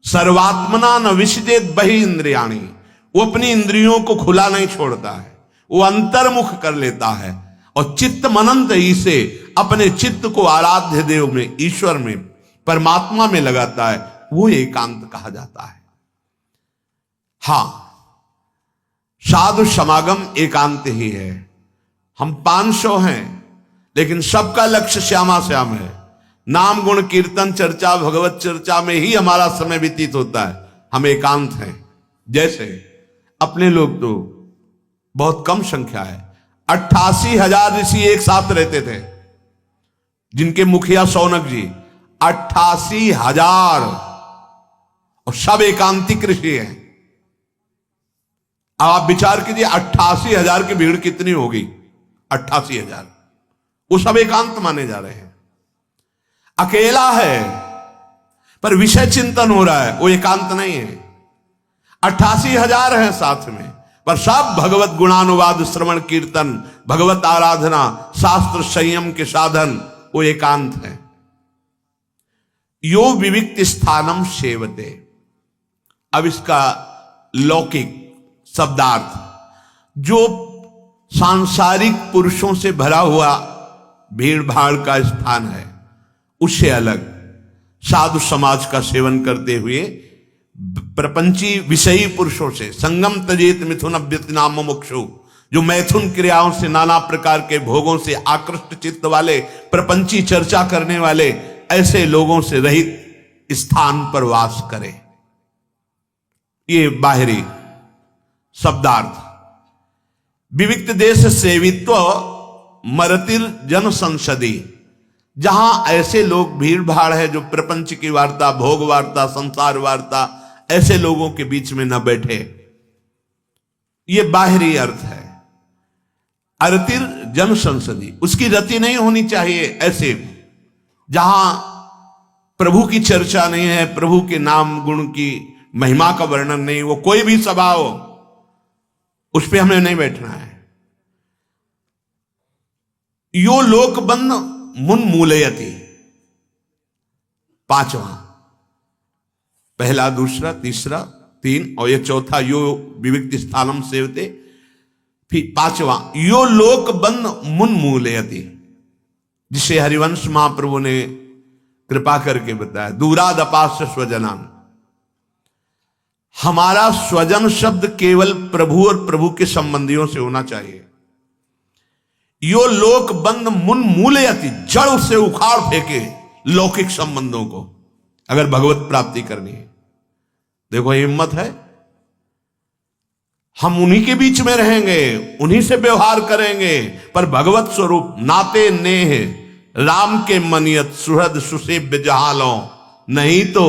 सर्वात्मना न विसृजेत बहि इंद्रियाणि, वो अपनी इंद्रियों को खुला नहीं छोड़ता है, वो अंतर्मुख कर लेता है और चित्त मनंत ही से अपने चित्त को आराध्य देव में, ईश्वर में, परमात्मा में लगाता है। वो एकांत कहा जाता है। हां, साधु समागम एकांत ही है। हम 500 हैं लेकिन सबका लक्ष्य श्यामा श्याम है। नाम गुण कीर्तन चर्चा भगवत चर्चा में ही हमारा समय व्यतीत होता है। हम एकांत हैं। जैसे अपने लोग तो बहुत कम संख्या है, 88,000 ऋषि एक साथ रहते थे, जिनके मुखिया शौनक जी 88,000 और सब एकांतिक ऋषि हैं। अब आप विचार कीजिए 88,000 की भीड़ कितनी होगी। 88,000 वो सब एकांत माने जा रहे हैं। अकेला है पर विषय चिंतन हो रहा है, वो एकांत नहीं है। 88,000 हैं साथ में पर सब भगवत गुणानुवाद श्रवण कीर्तन भगवत आराधना शास्त्र संयम के साधन, वो एकांत है। यो विविक्त स्थानम सेवते। अब इसका लौकिक शब्दार्थ, जो सांसारिक पुरुषों से भरा हुआ भीड़ भाड़ का स्थान है, उससे अलग साधु समाज का सेवन करते हुए प्रपंची विषयी पुरुषों से संगम तजेत मिथुन अभ्यतिनाम मुमुक्षु, जो मैथुन क्रियाओं से नाना प्रकार के भोगों से आकृष्ट चित्त वाले प्रपंची चर्चा करने वाले ऐसे लोगों से रहित स्थान पर वास करे। ये बाहरी शब्दार्थ। विविक्त देश सेवित्व मरतिर जन संसदी, जहां ऐसे लोग भीड़ भाड़ है जो प्रपंच की वार्ता भोग वार्ता संसार वार्ता ऐसे लोगों के बीच में न बैठे। ये बाहरी अर्थ है। अरतिर जन संसदी, उसकी रति नहीं होनी चाहिए ऐसे जहां प्रभु की चर्चा नहीं है, प्रभु के नाम गुण की महिमा का वर्णन नहीं, वो कोई भी सभा हो उस पे हमें नहीं बैठना है। यो लोकबंध मुन मूलयति, 5वां, पहला दूसरा तीसरा 3 और ये चौथा यो विविक्त स्थानम सेवते। फिर 5वां यो लोकबंध मुन मूलयति, जिसे हरिवंश महाप्रभु ने कृपा करके बताया। दूराद अपास्य स्वजनान, हमारा स्वजन शब्द केवल प्रभु और प्रभु के संबंधियों से होना चाहिए। यो लोक बंद मुन मूलयति, जड़ से उखाड़ फेंके लौकिक संबंधों को, अगर भगवत प्राप्ति करनी है। देखो हिम्मत है, हम उन्हीं के बीच में रहेंगे, उन्हीं से व्यवहार करेंगे, पर भगवत स्वरूप नाते नेह राम के मनियत सुहृद सुसेव्य जहालो, नहीं तो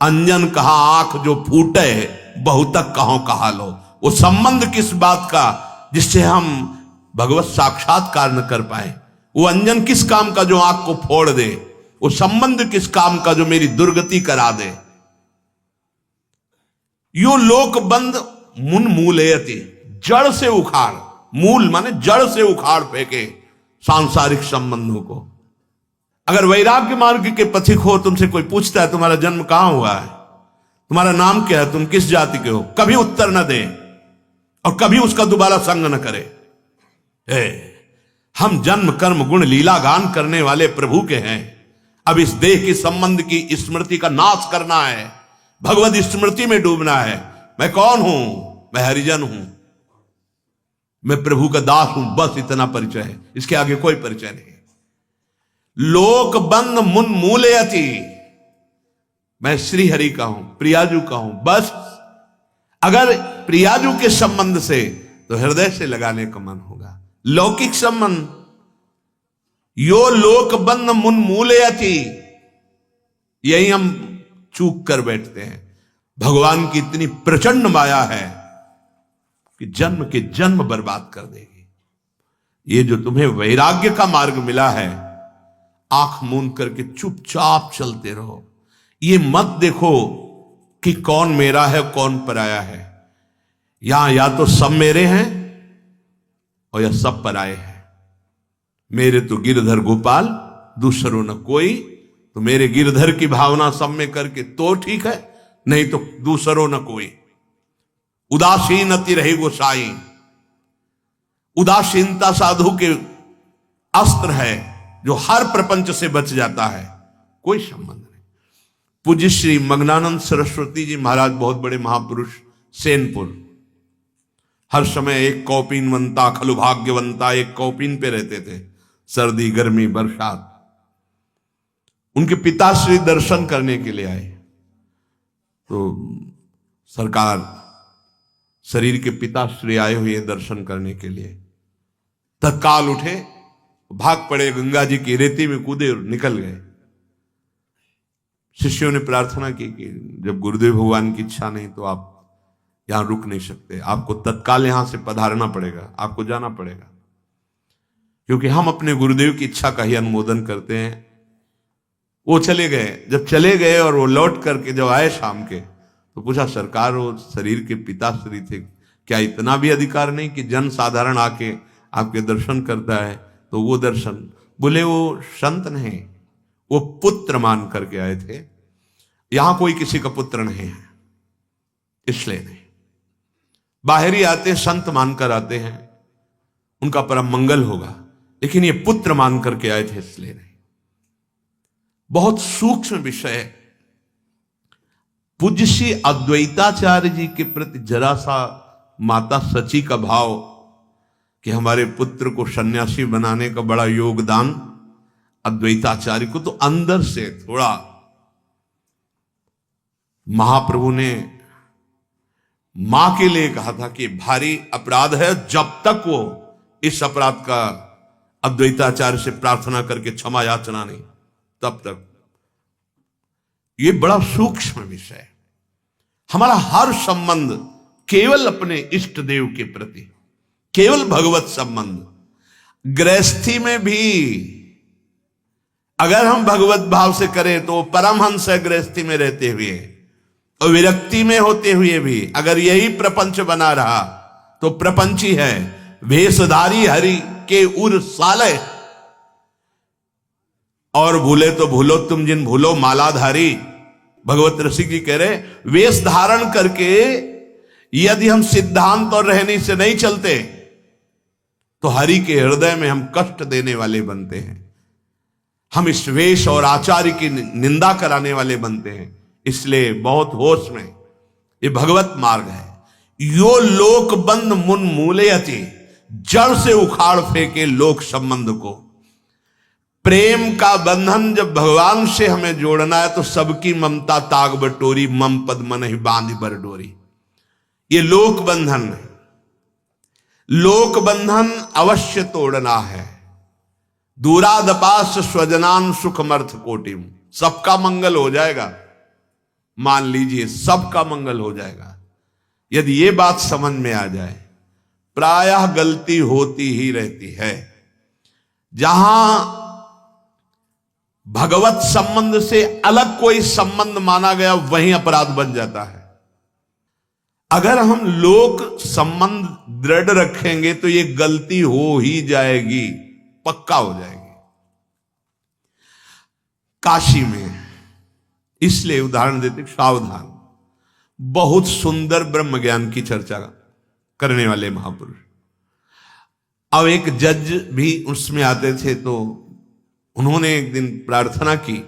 अंजन कहा आंख जो फूटे बहुतक कहो कहा लो। वो संबंध किस बात का जिससे हम भगवत साक्षात्कार न कर पाए? वो अंजन किस काम का जो आंख को फोड़ दे? वो संबंध किस काम का जो मेरी दुर्गति करा दे? यो लोक बंद मुन मूलयति, जड़ से उखाड़, मूल माने जड़ से उखाड़ फेंके सांसारिक संबंधों को। अगर वैराग्य मार्ग के पथिक हो, तुमसे कोई पूछता है तुम्हारा जन्म कहां हुआ है, तुम्हारा नाम क्या है, तुम किस जाति के हो, कभी उत्तर न दे और कभी उसका दोबारा संग न करे। हम जन्म कर्म गुण लीला गान करने वाले प्रभु के हैं। अब इस देह के संबंध की स्मृति का नाश करना है, भगवत स्मृति में डूबना है। मैं कौन हूं? मैं हरिजन हूं, मैं प्रभु का दास हूं, बस इतना परिचय है, इसके आगे कोई परिचय नहीं। लोक बंद मुन मूलयति, मैं श्री हरि का हूं, प्रियाजू का हूं, बस। अगर प्रियाजू के संबंध से तो हृदय से लगाने का मन होगा। लौकिक संबंध, यो लोक बंद मुन मूलयति, यही हम चूक कर बैठते हैं। भगवान की इतनी प्रचंड माया है कि जन्म के जन्म बर्बाद कर देगी। ये जो तुम्हें वैराग्य का मार्ग मिला है, आंख मूंद करके चुपचाप चलते रहो। ये मत देखो कि कौन मेरा है कौन पराया है। यहां या तो सब मेरे हैं और या सब पराये हैं। मेरे तो गिरधर गोपाल, दूसरों न कोई। तो मेरे गिरधर की भावना सब में करके तो ठीक है, नहीं तो दूसरों न कोई। उदासीन अति रहे गोसाई, उदासीनता साधु के अस्त्र है जो हर प्रपंच से बच जाता है, कोई संबंध नहीं। पूज्य श्री मग्नानंद सरस्वती जी महाराज, बहुत बड़े महापुरुष, सेनपुर, हर समय एक कौपीनवंता खलु भाग्यवंता, एक कौपीन पे रहते थे, सर्दी गर्मी बरसात। उनके पिताश्री दर्शन करने के लिए आए, तो सरकार, शरीर के पिताश्री आए हुए दर्शन करने के लिए, तत्काल उठे, भाग पड़े, गंगा जी की रेती में कूदे और निकल गए। शिष्यों ने प्रार्थना की कि जब गुरुदेव भगवान की इच्छा नहीं तो आप यहां रुक नहीं सकते, आपको तत्काल यहां से पधारना पड़ेगा, आपको जाना पड़ेगा, क्योंकि हम अपने गुरुदेव की इच्छा का ही अनुमोदन करते हैं। वो चले गए। जब चले गए और वो लौट करके जब आए शाम के, तो पूछा, सरकार वो शरीर के पिताश्री थे, क्या इतना भी अधिकार नहीं कि जन साधारण आके आपके दर्शन करता है? तो वो दर्शन, बोले वो संत नहीं, वो पुत्र मान करके आए थे, यहां कोई किसी का पुत्र नहीं है, इसलिए नहीं। बाहर ही आते संत मानकर आते हैं, उनका परम मंगल होगा, लेकिन ये पुत्र मान करके आए थे, इसलिए नहीं। बहुत सूक्ष्म विषय है। पूज्य श्री अद्वैताचार्य जी के प्रति जरा सा माता सची का भाव कि हमारे पुत्र को सन्यासी बनाने का बड़ा योगदान अद्वैताचार्य को, तो अंदर से थोड़ा महाप्रभु ने मां के लिए कहा था कि भारी अपराध है, जब तक वो इस अपराध का अद्वैताचार्य से प्रार्थना करके क्षमा याचना नहीं, तब तक। ये बड़ा सूक्ष्म विषय है। हमारा हर संबंध केवल अपने इष्ट देव के प्रति, केवल भगवत संबंध। गृहस्थी में भी अगर हम भगवत भाव से करें तो परमहंस है, गृहस्थी में रहते हुए, और विरक्ति में होते हुए भी अगर यही प्रपंच बना रहा तो प्रपंची है। भेषधारी हरि के उर साले, और भूले तो भूलो तुम जिन भूलो मालाधारी। भगवत रसिक जी कह रहे, वेश धारण करके यदि हम सिद्धांत और रहनी से नहीं चलते तो हरि के हृदय में हम कष्ट देने वाले बनते हैं, हम इस वेश और आचार्य की निंदा कराने वाले बनते हैं। इसलिए बहुत होश में, ये भगवत मार्ग है। यो लोक बंद मुन मूलयति, जड़ से उखाड़ फेंके लोक संबंध को। प्रेम का बंधन जब भगवान से हमें जोड़ना है तो सबकी ममता ताग बटोरी, मम पद मन ही बांध बर डोरी। ये लोक बंधन है। लोक बंधन अवश्य तोड़ना है। दूरादपास स्वजनान सुखमर्थ कोटिम, सबका मंगल हो जाएगा, मान लीजिए सबका मंगल हो जाएगा। यदि ये बात समझ में आ जाए, प्रायः गलती होती ही रहती है। जहां भगवत संबंध से अलग कोई संबंध माना गया, वहीं अपराध बन जाता है। अगर हम लोक संबंध दृढ़ रखेंगे तो ये गलती हो ही जाएगी, पक्का हो जाएगी। काशी में इसलिए उदाहरण देते, सावधान, बहुत सुंदर ब्रह्म ज्ञान की चर्चा करने वाले महापुरुष। अब एक जज भी उसमें आते थे, तो उन्होंने एक दिन प्रार्थना की,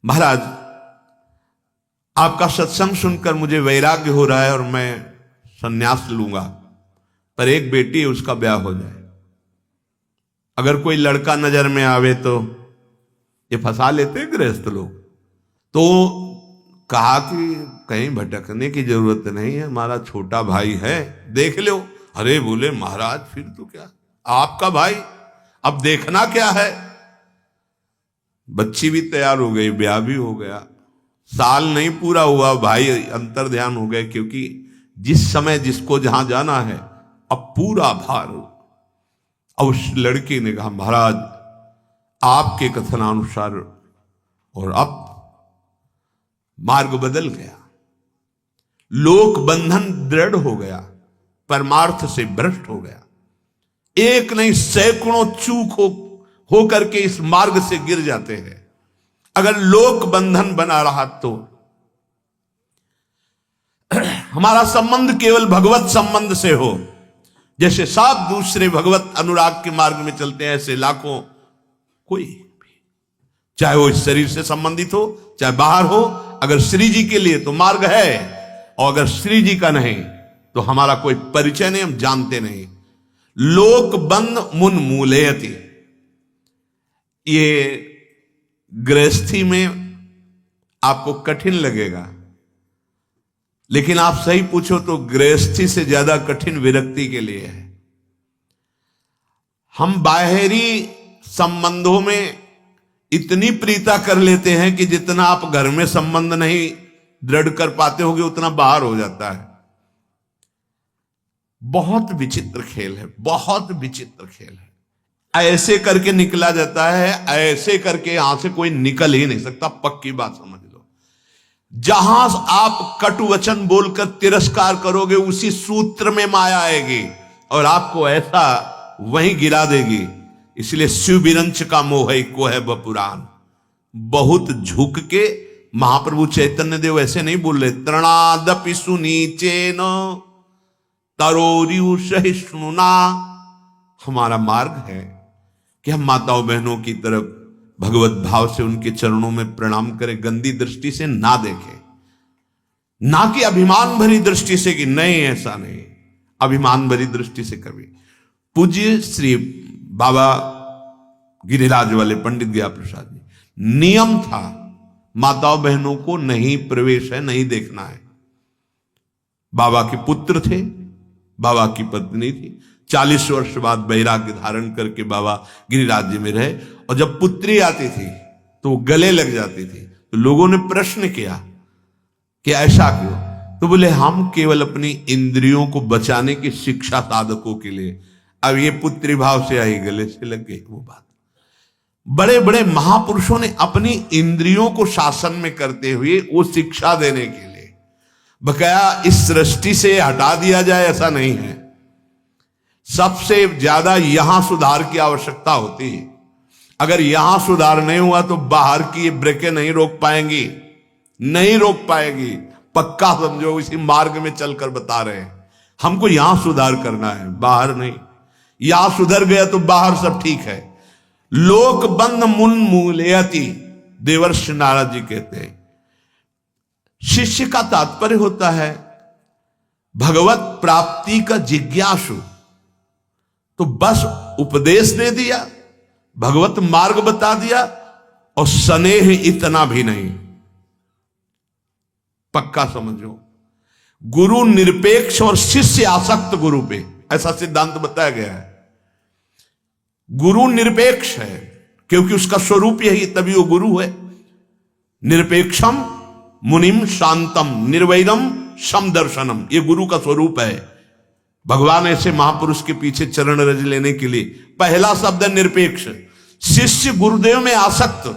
महाराज आपका सत्संग सुनकर मुझे वैराग्य हो रहा है और मैं संन्यास लूंगा, पर एक बेटी है, उसका ब्याह हो जाए। अगर कोई लड़का नजर में आवे तो ये फंसा लेते गृहस्थ लोग। तो कहा कि कहीं भटकने की जरूरत नहीं है, हमारा छोटा भाई है, देख लो। अरे बोले महाराज फिर तो क्या, आपका भाई, अब देखना क्या है। बच्ची भी तैयार हो गई, ब्याह भी हो गया, साल नहीं पूरा हुआ, भाई अंतर ध्यान हो गए, क्योंकि जिस समय जिसको जहां जाना है अब पूरा भार। अब उस लड़की ने कहा महाराज आपके कथनानुसार, और अब मार्ग बदल गया, लोक बंधन दृढ़ हो गया, परमार्थ से भ्रष्ट हो गया। एक नहीं सैकड़ों चूक हो करके इस मार्ग से गिर जाते हैं। अगर लोक बंधन बना रहा तो हमारा संबंध केवल भगवत संबंध से हो, जैसे सब दूसरे भगवत अनुराग के मार्ग में चलते हैं, ऐसे लाखों, कोई भी, चाहे वो इस शरीर से संबंधित हो चाहे बाहर हो, अगर श्री जी के लिए तो मार्ग है, और अगर श्री जी का नहीं तो हमारा कोई परिचय नहीं, हम जानते नहीं। लोक बंध मुन मूलयति, ये गृहस्थी में आपको कठिन लगेगा, लेकिन आप सही पूछो तो गृहस्थी से ज्यादा कठिन विरक्ति के लिए है। हम बाहरी संबंधों में इतनी प्रीता कर लेते हैं कि जितना आप घर में संबंध नहीं दृढ़ कर पाते होगे उतना बाहर हो जाता है। बहुत विचित्र खेल है, बहुत विचित्र खेल है। ऐसे करके निकला जाता है, ऐसे करके यहां से कोई निकल ही नहीं सकता, पक्की बात समझ लो। जहां आप कटु वचन बोलकर तिरस्कार करोगे उसी सूत्र में माया आएगी और आपको ऐसा वहीं गिरा देगी। इसलिए शिव बिरंच का मोह को है बपुराण। बहुत झुक के महाप्रभु चैतन्य देव ऐसे नहीं बोल रहे, तृणादपि सुनीचेन तरोरियु सहिष्णुना। हमारा मार्ग है कि हम माताओं बहनों की तरफ भगवत भाव से उनके चरणों में प्रणाम करें, गंदी दृष्टि से ना देखें, ना कि अभिमान भरी दृष्टि से कि नहीं ऐसा नहीं, अभिमान भरी दृष्टि से कभी। पूज्य श्री बाबा गिरिराज वाले पंडित गया प्रसाद जी, नियम था माताओं बहनों को नहीं प्रवेश है, नहीं देखना है। बाबा के पुत्र थे, बाबा की पत्नी थी, 40 वर्ष बाद वैराग्य धारण करके बाबा गिरिराज जी में रहे, और जब पुत्री आती थी तो वो गले लग जाती थी। तो लोगों ने प्रश्न किया कि ऐसा क्यों? तो बोले हम केवल अपनी इंद्रियों को बचाने की शिक्षा साधकों के लिए। अब ये पुत्री भाव से आई, गले से लग गई वो बात। बड़े बड़े महापुरुषों ने अपनी इंद्रियों को शासन में करते हुए वो शिक्षा देने के लिए, बकाया इस सृष्टि से हटा दिया जाए ऐसा नहीं है। सबसे ज्यादा यहां सुधार की आवश्यकता होती है। अगर यहां सुधार नहीं हुआ तो बाहर की ब्रेकें नहीं रोक पाएंगी, नहीं रोक पाएगी, पक्का समझो। इसी मार्ग में चलकर बता रहे हैं, हमको यहां सुधार करना है, बाहर नहीं। यहां सुधर गया तो बाहर सब ठीक है। लोक बंध मुन मूलयति, देवर्षि नारद जी कहते हैं। शिष्य का तात्पर्य होता है भगवत प्राप्ति का जिज्ञासु। तो बस उपदेश दे दिया, भगवत मार्ग बता दिया, और स्नेह इतना भी नहीं। पक्का समझो, गुरु निरपेक्ष और शिष्य आसक्त गुरु पे, ऐसा सिद्धांत बताया गया है। गुरु निरपेक्ष है क्योंकि उसका स्वरूप यही, तभी वो गुरु है। निरपेक्षम मुनिम शांतम निर्वैरम समदर्शनम, ये गुरु का स्वरूप है। भगवान ऐसे महापुरुष के पीछे चरण रज लेने के लिए पहला शब्द है निरपेक्ष। शिष्य गुरुदेव में आसक्त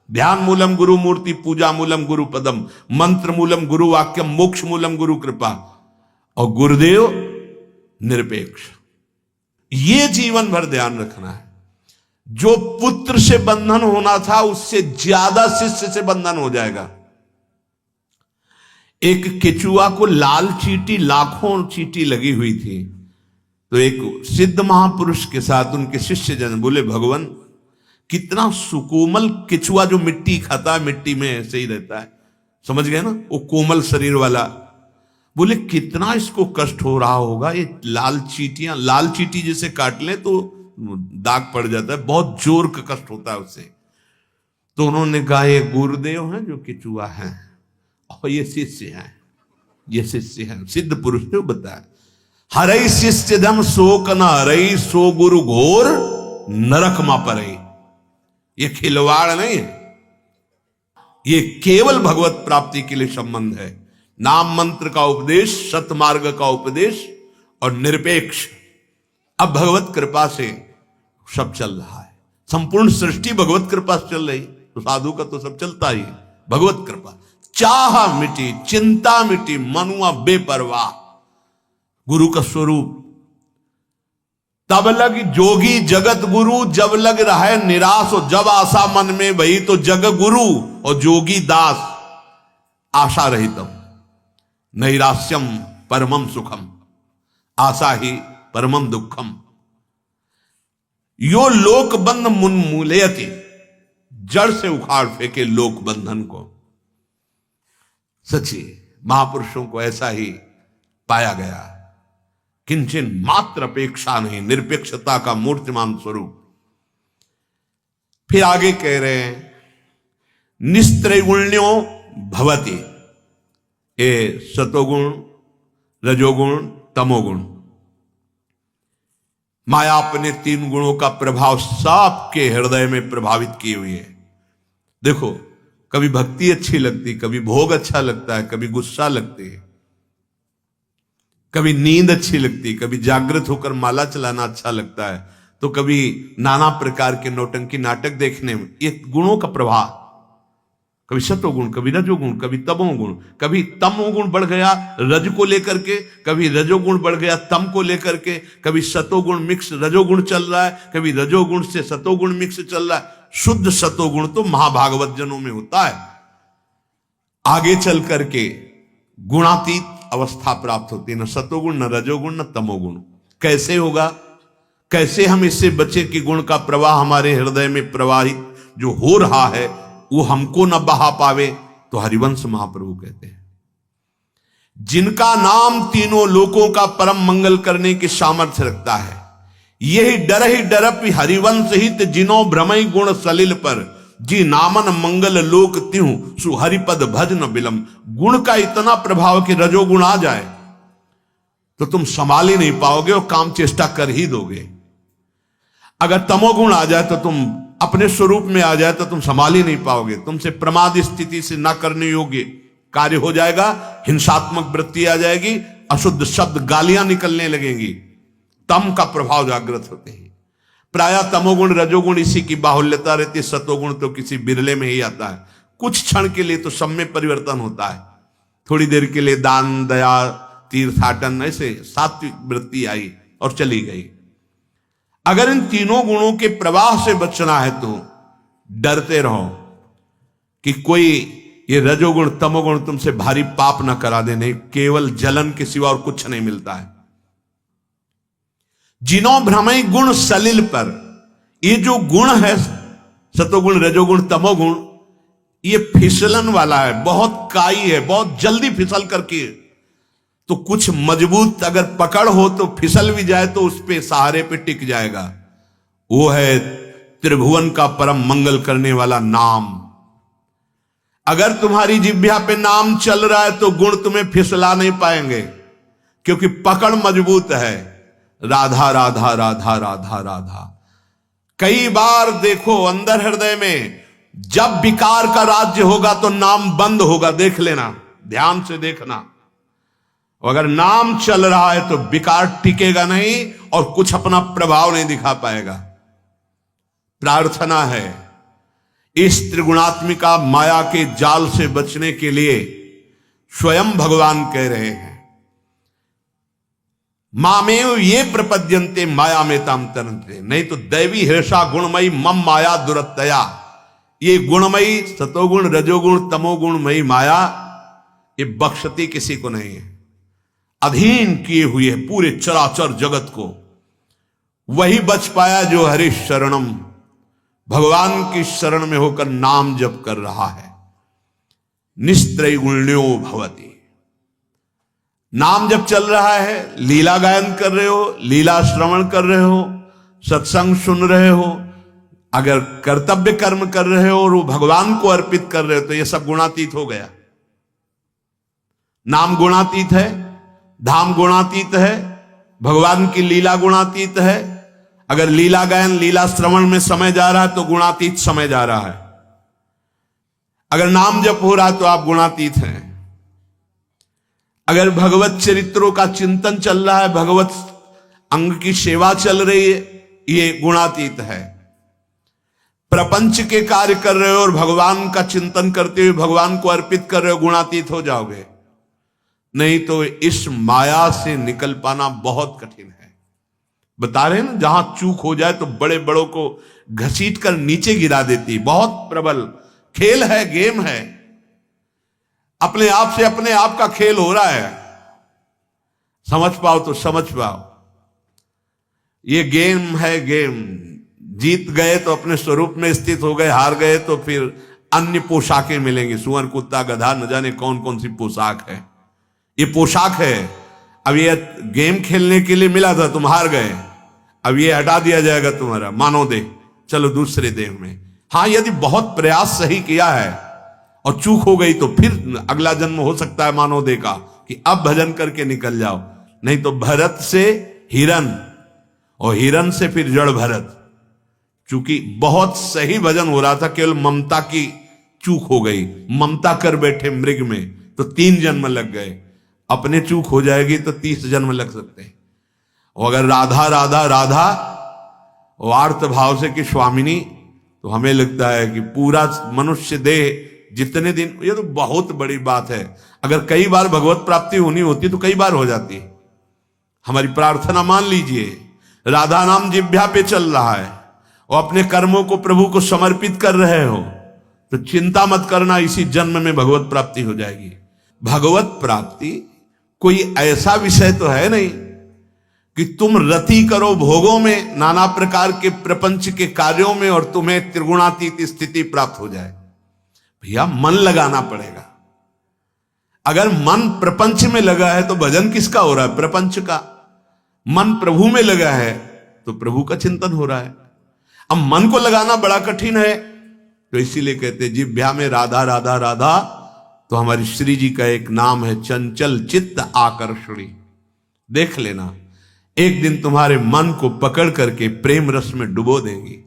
ध्यान मूलम गुरु मूर्ति, पूजा मूलम गुरु पदम, मंत्र मूलम गुरु वाक्यम, मोक्ष मूलम गुरु कृपा, और गुरुदेव निरपेक्ष। ये जीवन भर ध्यान रखना है। जो पुत्र से बंधन होना था उससे ज्यादा शिष्य से बंधन हो जाएगा। एक केचुआ को लाल चींटी, लाखों चींटी लगी हुई थी, तो एक सिद्ध महापुरुष के साथ उनके शिष्य जन बोले, भगवान कितना सुकोमल केचुआ, जो मिट्टी खाता है, मिट्टी में ऐसे ही रहता है, समझ गए ना, वो कोमल शरीर वाला। बोले कितना इसको कष्ट हो रहा होगा, ये लाल चींटियां, लाल चींटी जैसे काट ले तो दाग पड़ जाता है, बहुत जोर का कष्ट होता है उससे। तो उन्होंने कहा ये गुरुदेव हैं जो केचुआ हैं और ये शिष्य हैं, ये शिष्य हैं। सिद्ध पुरुष ने बताया, हरई शिष्य धम शोक न हरई, सो गुरु घोर नरक मा परई। ये खिलवाड़ नहीं है, ये केवल भगवत प्राप्ति के लिए संबंध है। नाम मंत्र का उपदेश, सतमार्ग का उपदेश और निरपेक्ष। अब भगवत कृपा से सब चल रहा है, संपूर्ण सृष्टि भगवत कृपा से चल रही, तो साधु का तो सब चलता ही। भगवत कृपा, चाह मिटी, चिंता मिटी, मनुआ बेपरवाह, गुरु का स्वरूप। तब लग जोगी जगत गुरु, जब लग रहा है निराश, और जब आशा मन में वही तो जग गुरु और जोगी दास। आशा रहितम नैराश्यम परमम सुखम, आशा ही परमम दुखम। यो लोक बंध मुन्मूलयति, जड़ से उखाड़ फेंके लोक बंधन को। सच्ची महापुरुषों को ऐसा ही पाया गया, किंचन मात्र अपेक्षा नहीं, निरपेक्षता का मूर्तिमान स्वरूप। फिर आगे कह रहे हैं, निस्त्रैगुण्यो भवति, ये सतोगुण, रजोगुण, तमोगुण। माया अपने तीन गुणों का प्रभाव सबके हृदय में प्रभावित किए हुई है। देखो, कभी भक्ति अच्छी लगती, कभी भोग अच्छा लगता है, कभी गुस्सा लगती है, कभी नींद अच्छी लगती, कभी जागृत होकर माला चलाना अच्छा लगता है, तो कभी नाना प्रकार के नौटंकी नाटक देखने में। ये गुणों का प्रभाव, कभी सतोगुण, कभी रजोगुण, कभी तमोगुण, कभी तमोगुण बढ़ गया रज को लेकर के, कभी रजोगुण बढ़ गया तम को लेकर के, कभी सतोगुण मिक्स रजोगुण चल रहा है, कभी रजोगुण से सतोगुण मिक्स चल रहा है। शुद्ध सतोगुण तो महाभागवत जनों में होता है। आगे चल करके गुणातीत अवस्था प्राप्त होती है, न सतोगुण, न रजोगुण, न तमोगुण। कैसे होगा, कैसे हम इससे बचे कि गुण का प्रवाह हमारे हृदय में प्रवाहित जो हो रहा है वो हमको न बहा पावे? तो हरिवंश महाप्रभु कहते हैं, जिनका नाम तीनों लोकों का परम मंगल करने की सामर्थ्य रखता है, यही डर ही डरप हरिवंश हित, जिनो भ्रमई गुण सलिल पर, जी नामन मंगल लोक त्यों, सुहरिपद भज न बिलम। गुण का इतना प्रभाव कि रजोगुण आ जाए तो तुम संभाल ही नहीं पाओगे और काम चेष्टा कर ही दोगे। अगर तमोगुण आ जाए तो तुम अपने स्वरूप में आ जाए तो तुम संभाल ही नहीं पाओगे, तुमसे प्रमाद स्थिति से न करने योग्य कार्य हो जाएगा, हिंसात्मक वृत्ति आ जाएगी, अशुद्ध शब्द गालियां निकलने लगेंगी। तम का प्रभाव जागृत होते हैं। प्राय तमोगुण रजोगुण इसी की बाहुल्यता रहती है, सतोगुण तो किसी बिरले में ही आता है। कुछ क्षण के लिए तो सब में परिवर्तन होता है, थोड़ी देर के लिए दान दया तीर्थाटन ऐसे सात्विक वृत्ति आई और चली गई। अगर इन तीनों गुणों के प्रवाह से बचना है तो डरते रहो कि कोई ये रजोगुण तमोगुण तुमसे भारी पाप ना करा देने, केवल जलन के सिवा और कुछ नहीं मिलता है। जिनो भ्रमई गुण सलिल पर, ये जो गुण है सतोगुण रजोगुण तमोगुण, ये फिसलन वाला है, बहुत काई है, बहुत जल्दी फिसल करके, तो कुछ मजबूत अगर पकड़ हो तो फिसल भी जाए तो उस पे सहारे पे टिक जाएगा। वो है त्रिभुवन का परम मंगल करने वाला नाम। अगर तुम्हारी जिह्वा पे नाम चल रहा है तो गुण तुम्हें फिसला नहीं पाएंगे, क्योंकि पकड़ मजबूत है। राधा राधा राधा राधा राधा। कई बार देखो अंदर हृदय में जब विकार का राज्य होगा तो नाम बंद होगा, देख लेना, ध्यान से देखना। अगर नाम चल रहा है तो विकार टिकेगा नहीं और कुछ अपना प्रभाव नहीं दिखा पाएगा। प्रार्थना है इस त्रिगुणात्मिका माया के जाल से बचने के लिए स्वयं भगवान कह रहे हैं, मामेव ये प्रपद्यन्ते माया में ताम तरन्ते। नहीं तो दैवी हर्षा गुणमयी मम माया दुरत्तया, ये गुणमयी सतोगुण रजोगुण तमोगुणमयी माया ये बख्शती किसी को नहीं है। अधीन किए हुए पूरे चराचर जगत को वही बच पाया जो हरि शरणम, भगवान की शरण में होकर नाम जप कर रहा है। निस्त्रैगुण्यो भवति, नाम जब चल रहा है, लीला गायन कर रहे हो, लीला श्रवण कर रहे हो, सत्संग सुन रहे हो, अगर कर्तव्य कर्म कर रहे हो और वो भगवान को अर्पित कर रहे हो तो ये सब गुणातीत हो गया। नाम गुणातीत है, धाम गुणातीत है, भगवान की लीला गुणातीत है। अगर लीला गायन लीला श्रवण में समय जा रहा है तो गुणातीत समय जा रहा है। अगर नाम जप हो रहा है तो आप गुणातीत हैं। अगर भगवत चरित्रों का चिंतन चल रहा है, भगवत अंग की सेवा चल रही है, ये गुणातीत है। प्रपंच के कार्य कर रहे हो और भगवान का चिंतन करते हुए भगवान को अर्पित कर रहे हो, गुणातीत हो जाओगे। नहीं तो इस माया से निकल पाना बहुत कठिन है। बता रहे हैं ना, जहां चूक हो जाए तो बड़े बड़ों को घसीट कर नीचे गिरा देती। बहुत प्रबल खेल है, गेम है, अपने आप से अपने आप का खेल हो रहा है। समझ पाओ तो समझ पाओ, ये गेम है, गेम। जीत गए तो अपने स्वरूप में स्थित हो गए, हार गए तो फिर अन्य पोशाकें मिलेंगी। सुअर कुत्ता गधा न जाने कौन कौन सी पोशाक है, ये पोशाक है। अब ये गेम खेलने के लिए मिला था, तुम हार गए, अब ये हटा दिया जाएगा तुम्हारा मानव देह, चलो दूसरे देह में। हाँ, यदि बहुत प्रयास सही किया है और चूक हो गई तो फिर अगला जन्म हो सकता है मानव देह का, कि अब भजन करके निकल जाओ। नहीं तो भरत से हिरन और हिरन से फिर जड़ भरत। चूंकि बहुत सही भजन हो रहा था, केवल ममता की चूक हो गई, ममता कर बैठे मृग में, तो 3 जन्म लग गए। अपने चूक हो जाएगी तो 30 जन्म लग सकते हैं। और अगर राधा राधा राधा और आर्त भाव से कि स्वामिनी, तो हमें लगता है कि पूरा मनुष्य देह जितने दिन, ये तो बहुत बड़ी बात है। अगर कई बार भगवत प्राप्ति होनी होती तो कई बार हो जाती। हमारी प्रार्थना मान लीजिए, राधा नाम जिह्वा पे चल रहा है और अपने कर्मों को प्रभु को समर्पित कर रहे हो, तो चिंता मत करना, इसी जन्म में भगवत प्राप्ति हो जाएगी। भगवत प्राप्ति कोई ऐसा विषय तो है नहीं कि तुम रति करो भोगों में, नाना प्रकार के प्रपंच के कार्यों में, और तुम्हें त्रिगुणातीत स्थिति प्राप्त हो जाए। भैया मन लगाना पड़ेगा। अगर मन प्रपंच में लगा है तो भजन किसका हो रहा है? प्रपंच का। मन प्रभु में लगा है तो प्रभु का चिंतन हो रहा है। अब मन को लगाना बड़ा कठिन है, तो इसीलिए कहते हैं जिह्वा में राधा राधा राधा। तो हमारी श्री जी का एक नाम है चंचल चित्त आकर्षणी। देख लेना, एक दिन तुम्हारे मन को पकड़ करके प्रेम रस में डुबो देंगी।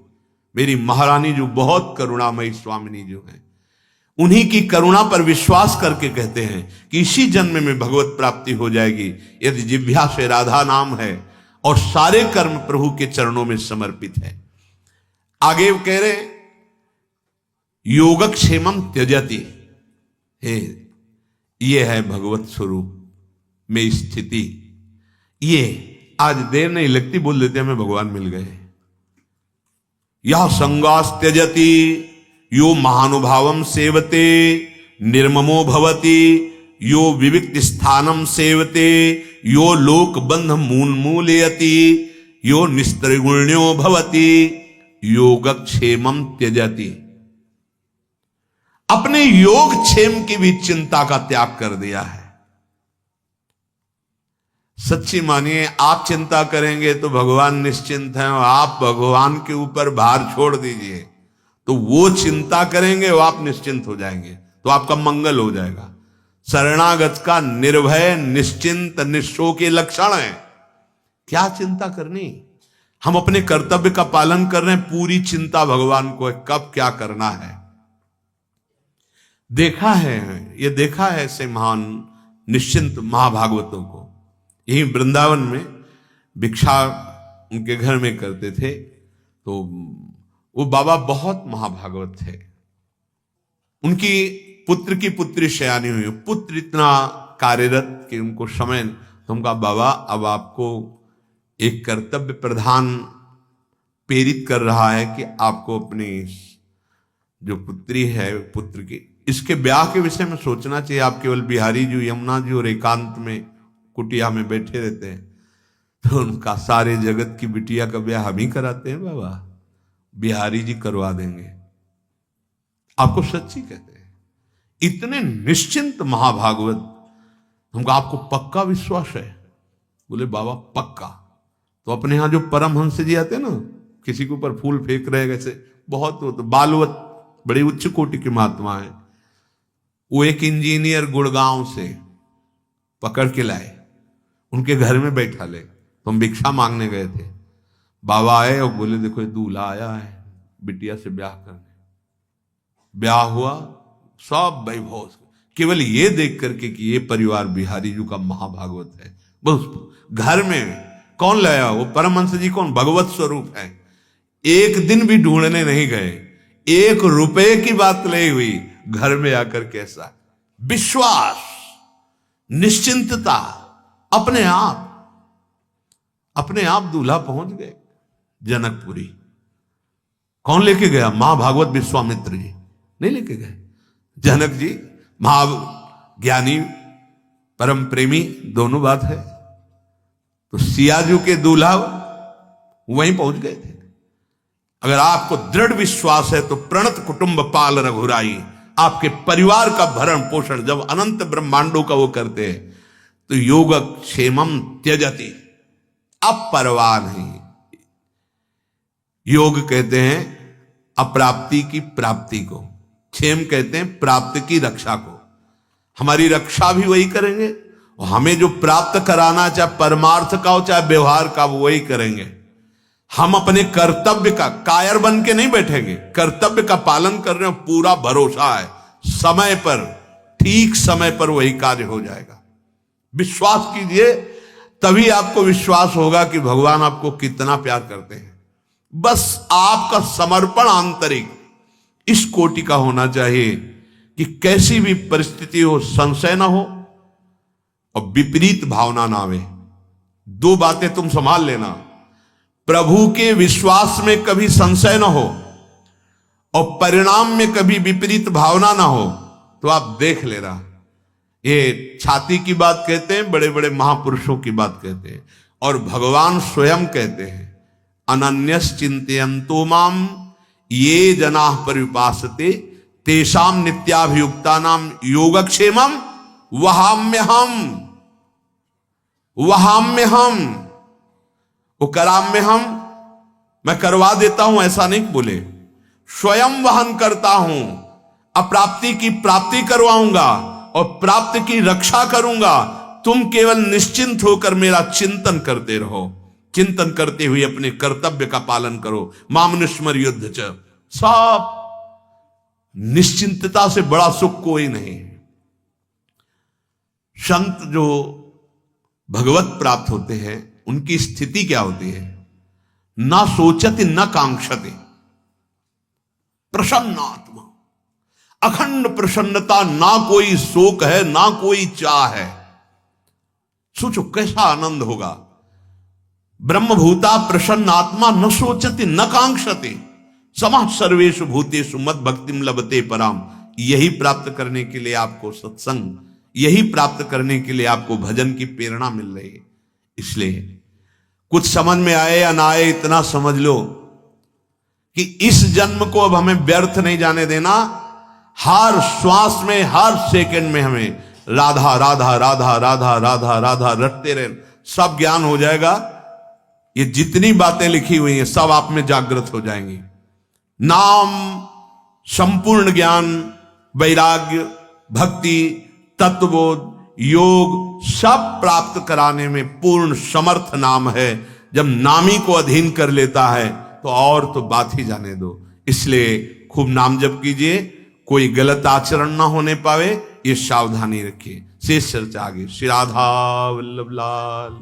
मेरी महारानी जो बहुत करुणामयी स्वामिनी जो है, उन्हीं की करुणा पर विश्वास करके कहते हैं कि इसी जन्म में भगवत प्राप्ति हो जाएगी, यदि जिह्वा से राधा नाम है और सारे कर्म प्रभु के चरणों में समर्पित है। आगे कह रहे योगक्षेमम त्यजति, हे ये है भगवत स्वरूप में स्थिति। ये आज देर नहीं लगती, बोल देते हमें भगवान मिल गए। यह संगास त्यजति यो महानुभावम सेवते निर्ममो भवति, यो विविक्त स्थानम सेवते यो लोक बंध मूलयति, यो निस्त्रिगुण्यो भवति योगक्षेमम त्यजति। अपने योग क्षेम की भी चिंता का त्याग कर दिया है। सच्ची मानिए, आप चिंता करेंगे तो भगवान निश्चिंत हैं, और आप भगवान के ऊपर भार छोड़ दीजिए तो वो चिंता करेंगे और आप निश्चिंत हो जाएंगे, तो आपका मंगल हो जाएगा। शरणागत का निर्भय निश्चिंत निःशोक के लक्षण है। क्या चिंता करनी? हम अपने कर्तव्य का पालन कर रहे हैं, पूरी चिंता भगवान को है कब क्या करना है। देखा है, ये देखा है ऐसे महान निश्चिंत महाभागवतों को। यही वृंदावन में भिक्षा उनके घर में करते थे, तो वो बाबा बहुत महाभागवत थे, उनकी पुत्र की पुत्री शयानी हुई, पुत्र इतना कार्यरत कि उनको समय, तो उनका बाबा अब आपको एक कर्तव्य प्रधान प्रेरित कर रहा है कि आपको अपनी जो पुत्री है पुत्र की, इसके ब्याह के विषय में सोचना चाहिए। आप केवल बिहारी जी, यमुना जी और एकांत में कुटिया में बैठे रहते हैं, तो उनका सारे जगत की बिटिया का ब्याह हम ही कराते हैं बाबा, बिहारी जी करवा देंगे। आपको सच्ची कहते हैं, इतने निश्चिंत महाभागवत। हमको आपको पक्का विश्वास है? बोले बाबा पक्का। तो अपने यहां जो परमहंस जी आते हैं ना, किसी के ऊपर फूल फेंक रहे हैं, ऐसे बहुत तो बालवत बड़ी उच्च कोटि के महात्मा है। वो एक इंजीनियर गुड़गांव से पकड़ के लाए, उनके घर में बैठा ले, तो हम भिक्षा मांगने गए थे। बाबा आए और बोले देखो ये दूल्हा आया है बिटिया से ब्याह करने। ब्याह हुआ, सब वैभव, केवल ये देख करके कि ये परिवार बिहारी जी का महाभागवत है। बस घर में कौन लाया? वो परमहंस जी कौन? भगवत स्वरूप है। एक दिन भी ढूंढने नहीं गए, 1 रुपए की बात नहीं हुई, घर में आकर कैसा विश्वास, निश्चिंतता, अपने आप दूल्हा पहुंच गए जनकपुरी। कौन लेके गया? महाभागवत विश्वामित्र जी नहीं लेके गए। जनक जी महाज्ञानी परम प्रेमी दोनों बात है, तो सियाजू के दूल्हा वहीं पहुंच गए थे। अगर आपको दृढ़ विश्वास है तो प्रणत कुटुंब पाल रघुराई, आपके परिवार का भरण पोषण जब अनंत ब्रह्मांडों का वो करते हैं, तो योग क्षेमम त्यजति, अपरवाह नहीं। योग कहते हैं अप्राप्ति की प्राप्ति को, क्षेम कहते हैं प्राप्ति की रक्षा को। हमारी रक्षा भी वही करेंगे, और हमें जो प्राप्त कराना, चाहे परमार्थ का हो चाहे व्यवहार का, वो वही करेंगे। हम अपने कर्तव्य का कायर बन के नहीं बैठेंगे, कर्तव्य का पालन कर रहे हो, पूरा भरोसा है समय पर, ठीक समय पर वही कार्य हो जाएगा। विश्वास कीजिए, तभी आपको विश्वास होगा कि भगवान आपको कितना प्यार करते हैं। बस आपका समर्पण आंतरिक इस कोटि का होना चाहिए कि कैसी भी परिस्थिति हो संशय ना हो और विपरीत भावना ना आवे। 2 बातें तुम संभाल लेना, प्रभु के विश्वास में कभी संशय ना हो और परिणाम में कभी विपरीत भावना ना हो, तो आप देख लेना। ये छाती की बात कहते हैं, बड़े बड़े महापुरुषों की बात कहते हैं, और भगवान स्वयं कहते हैं अनन्यस चिंतयन्तो माम ये जनाः पर्युपासते तेषाम नित्याभियुक्तानाम योगक्षेमम वहाम्यहम। वो कराम्य हम, मैं करवा देता हूं ऐसा नहीं बोले, स्वयं वहन करता हूं, अप्राप्ति की प्राप्ति करवाऊंगा और प्राप्ति की रक्षा करूंगा। तुम केवल निश्चिंत होकर मेरा चिंतन करते रहो, चिंतन करते हुए अपने कर्तव्य का पालन करो। मामनुस्मर युद्ध च, सब निश्चिंतता से बड़ा सुख कोई नहीं। संत जो भगवत प्राप्त होते हैं उनकी स्थिति क्या होती है? ना सोचति न कांक्षति, प्रसन्नात्मा, अखंड प्रसन्नता, ना कोई शोक है ना कोई चाह है। सोचो कैसा आनंद होगा। ब्रह्मभूता प्रसन्नात्मा न सोचति न कांक्षति, समः सर्वेषु भूतेषु मद भक्तिम लभते पराम। यही प्राप्त करने के लिए आपको सत्संग, यही प्राप्त करने के लिए आपको भजन की प्रेरणा मिल रही है। इसलिए कुछ समझ में आए या ना आए, इतना समझ लो कि इस जन्म को अब हमें व्यर्थ नहीं जाने देना। हर श्वास में, हर सेकंड में हमें राधा राधा राधा राधा राधा राधा रटते रहे, सब ज्ञान हो जाएगा। ये जितनी बातें लिखी हुई हैं सब आप में जागृत हो जाएंगी। नाम, संपूर्ण ज्ञान, वैराग्य, भक्ति, तत्वबोध, योग सब प्राप्त कराने में पूर्ण समर्थ नाम है। जब नामी को अधीन कर लेता है तो और तो बात ही जाने दो। इसलिए खूब नाम जप कीजिए, कोई गलत आचरण ना होने पावे, ये सावधानी रखिए। शेष चर्चा आगे। श्री राधा वल्लभ लाल।